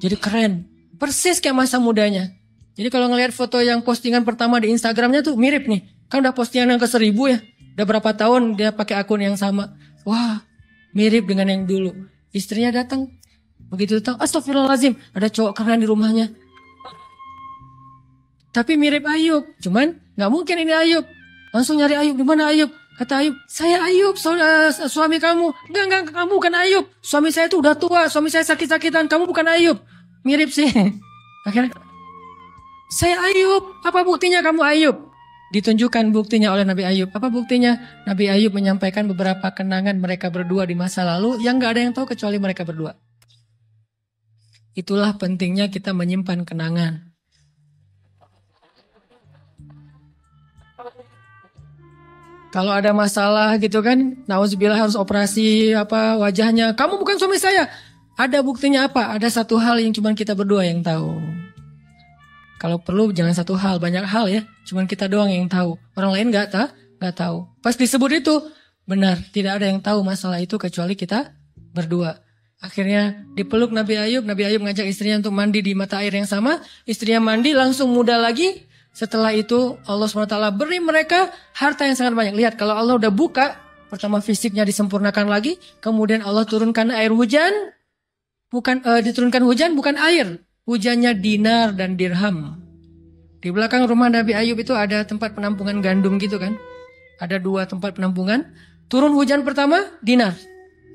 Jadi keren. Persis kayak masa mudanya. Jadi kalau ngelihat foto yang postingan pertama di Instagramnya tuh mirip nih. Kan udah postingan yang ke 1000 ya. Udah berapa tahun dia pakai akun yang sama. Wah, mirip dengan yang dulu. Istrinya datang. Begitu datang, astagfirullahaladzim. Ada cowok keren di rumahnya. Tapi mirip Ayub. Cuman gak mungkin ini Ayub. Langsung nyari Ayub. Di mana Ayub? Kata Ayub, saya Ayub, suami kamu. Enggak, kamu bukan Ayub. Suami saya itu udah tua. Suami saya sakit-sakitan. Kamu bukan Ayub. Mirip sih. Akhirnya, saya Ayub. Apa buktinya kamu Ayub? Ditunjukkan buktinya oleh Nabi Ayub. Apa buktinya? Nabi Ayub menyampaikan beberapa kenangan mereka berdua di masa lalu yang gak ada yang tahu kecuali mereka berdua. Itulah pentingnya kita menyimpan kenangan. Kalau ada masalah gitu kan, nauzubillah harus operasi wajahnya. Kamu bukan suami saya. Ada buktinya apa? Ada satu hal yang cuma kita berdua yang tahu. Kalau perlu jangan satu hal, banyak hal ya. Cuman kita doang yang tahu. Orang lain gak tahu. Pas disebut itu, benar. Tidak ada yang tahu masalah itu kecuali kita berdua. Akhirnya dipeluk Nabi Ayub. Nabi Ayub ngajak istrinya untuk mandi di mata air yang sama. Istrinya mandi langsung muda lagi. Setelah itu Allah SWT beri mereka harta yang sangat banyak. Lihat kalau Allah udah buka. Pertama fisiknya disempurnakan lagi. Kemudian Allah turunkan air hujan. Diturunkan hujan bukan air. Hujannya dinar dan dirham. Di belakang rumah Nabi Ayub itu ada tempat penampungan gandum gitu kan. Ada 2 tempat penampungan. Turun hujan pertama, dinar.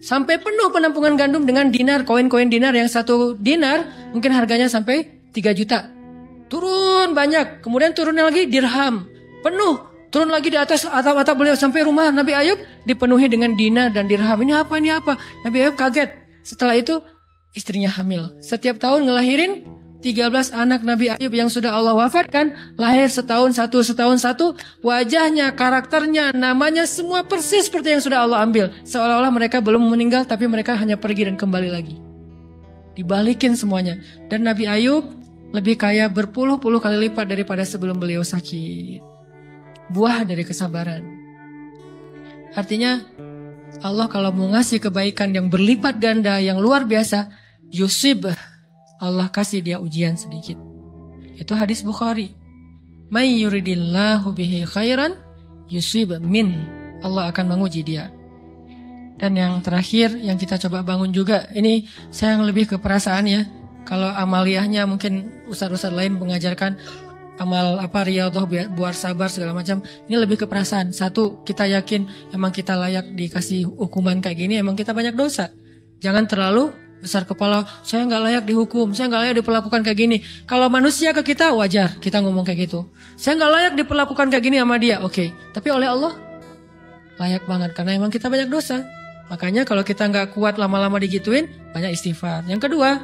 Sampai penuh penampungan gandum dengan dinar, koin-koin dinar. Yang 1 dinar mungkin harganya sampai 3 juta. Turun banyak. Kemudian turunnya lagi dirham. Penuh. Turun lagi di atas atap-atap beliau. Sampai rumah Nabi Ayub dipenuhi dengan dinar dan dirham. Ini apa? Nabi Ayub kaget. Setelah itu istrinya hamil. Setiap tahun ngelahirin 13 anak Nabi Ayub yang sudah Allah wafatkan. Lahir setahun satu. Wajahnya, karakternya, namanya semua persis seperti yang sudah Allah ambil. Seolah-olah mereka belum meninggal tapi mereka hanya pergi dan kembali lagi. Dibalikin semuanya. Dan Nabi Ayub lebih kaya berpuluh-puluh kali lipat daripada sebelum beliau sakit. Buah dari kesabaran. Artinya Allah kalau mau ngasih kebaikan yang berlipat ganda, yang luar biasa, yusib, Allah kasih dia ujian sedikit. Itu hadis Bukhari. May yuridillahu bihi khairan yusib min. Allah akan menguji dia. Dan yang terakhir yang kita coba bangun juga, ini saya yang lebih ke perasaan ya. Kalau amaliyahnya mungkin ustadz-ustadz lain mengajarkan amal riyadhah buat sabar segala macam. Ini lebih ke perasaan. Satu, kita yakin emang kita layak dikasih hukuman kayak gini, emang kita banyak dosa. Jangan terlalu besar kepala, saya nggak layak dihukum, saya nggak layak diperlakukan kayak gini. Kalau manusia ke kita wajar kita ngomong kayak gitu. Saya nggak layak diperlakukan kayak gini sama dia, oke. Tapi oleh Allah layak banget karena emang kita banyak dosa. Makanya kalau kita nggak kuat lama-lama digituin, banyak istighfar. Yang kedua,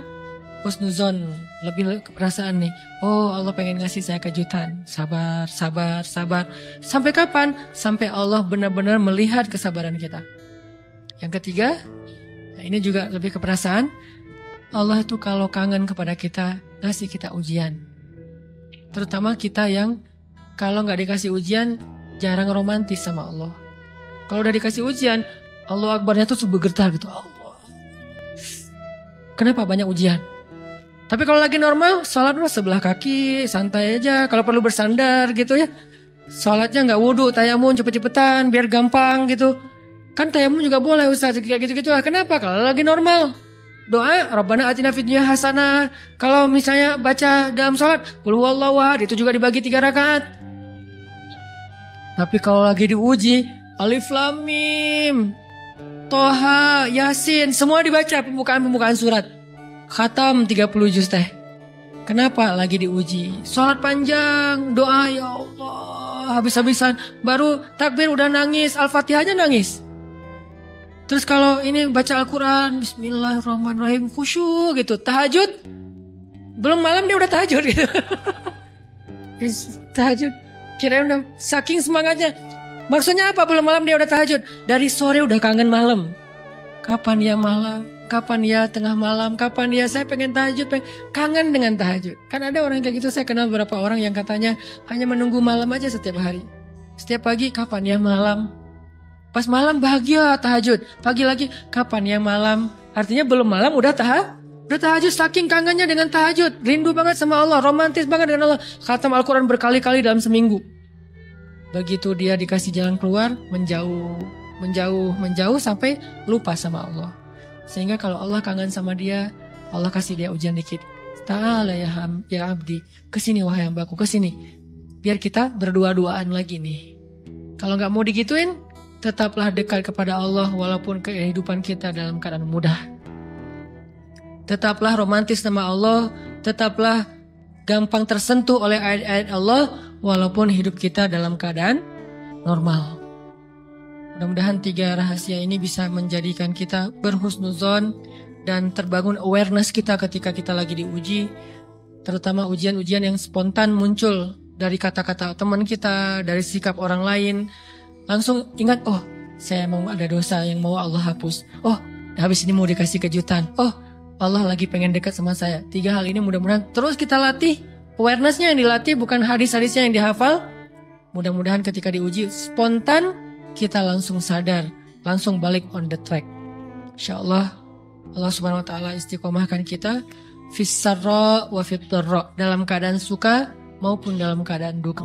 husnuzon, lebih keperasaan nih. Oh Allah pengen ngasih saya kejutan. Sabar. Sampai kapan? Sampai Allah benar-benar melihat kesabaran kita. Yang ketiga, nah ini juga lebih keperasaan. Allah itu kalau kangen kepada kita, ngasih kita ujian. Terutama kita yang kalau nggak dikasih ujian, jarang romantis sama Allah. Kalau udah dikasih ujian, Allah Akbarnya tuh bergetar gitu. Allah. Kenapa banyak ujian? Tapi kalau lagi normal, sholat sebelah kaki, santai aja. Kalau perlu bersandar gitu ya. Sholatnya nggak wudhu, tayamum cepet-cepetan, biar gampang gitu. Kan tayamum juga boleh Ustaz, kayak gitu-gitu lah. Kenapa? Kalau lagi normal. Doa, Rabbana atina fid dunya hasanah. Kalau misalnya baca dalam sholat, qul huwallahu ahad, itu juga dibagi 3 rakaat. Tapi kalau lagi diuji, Alif Lam Mim, Toha, Yasin, semua dibaca pembukaan surat. Khatam 30 juz teh. Kenapa? Lagi diuji. Sholat panjang, doa ya Allah, habis-habisan. Baru takbir udah nangis, Al-Fatihah aja nangis. Terus kalau ini baca Al-Quran, Bismillahirrahmanirrahim, khusyuk gitu. Tahajud, belum malam dia udah tahajud gitu. Tahajud, kirain udah saking semangatnya. Maksudnya apa belum malam dia udah tahajud? Dari sore udah kangen malam. Kapan ya malam? Kapan ya tengah malam? Kapan ya saya pengen tahajud? Kangen dengan tahajud. Kan ada orang kayak gitu, saya kenal beberapa orang yang katanya hanya menunggu malam aja setiap hari. Setiap pagi, kapan ya malam? Pas malam bahagia tahajud. Pagi lagi, kapan ya malam? Artinya belum malam udah tahajud, saking kangennya dengan tahajud. Rindu banget sama Allah, romantis banget dengan Allah. Khatam Al-Quran berkali-kali dalam seminggu. Begitu dia dikasih jalan keluar, menjauh sampai lupa sama Allah. Sehingga kalau Allah kangen sama dia, Allah kasih dia ujian dikit. Ta'ala ya abdi, kesini wahai hambaku, kesini. Biar kita berdua-duaan lagi nih. Kalau gak mau digituin, tetaplah dekat kepada Allah walaupun kehidupan kita dalam keadaan mudah. Tetaplah romantis sama Allah, tetaplah gampang tersentuh oleh ayat-ayat Allah walaupun hidup kita dalam keadaan normal. Mudah-mudahan 3 rahasia ini bisa menjadikan kita berhusnuzon dan terbangun awareness kita ketika kita lagi diuji. Terutama ujian-ujian yang spontan muncul dari kata-kata teman kita, dari sikap orang lain. Langsung ingat, oh saya mau ada dosa yang mau Allah hapus. Oh habis ini mau dikasih kejutan. Oh Allah lagi pengen dekat sama saya. 3 hal ini mudah-mudahan terus kita latih. Awarenessnya yang dilatih, bukan hadis-hadisnya yang dihafal. Mudah-mudahan ketika diuji spontan, kita langsung sadar, langsung balik on the track. InsyaAllah Allah subhanahu wa ta'ala istiqomahkan kita fis sarra wa fit dharra, dalam keadaan suka maupun dalam keadaan duka.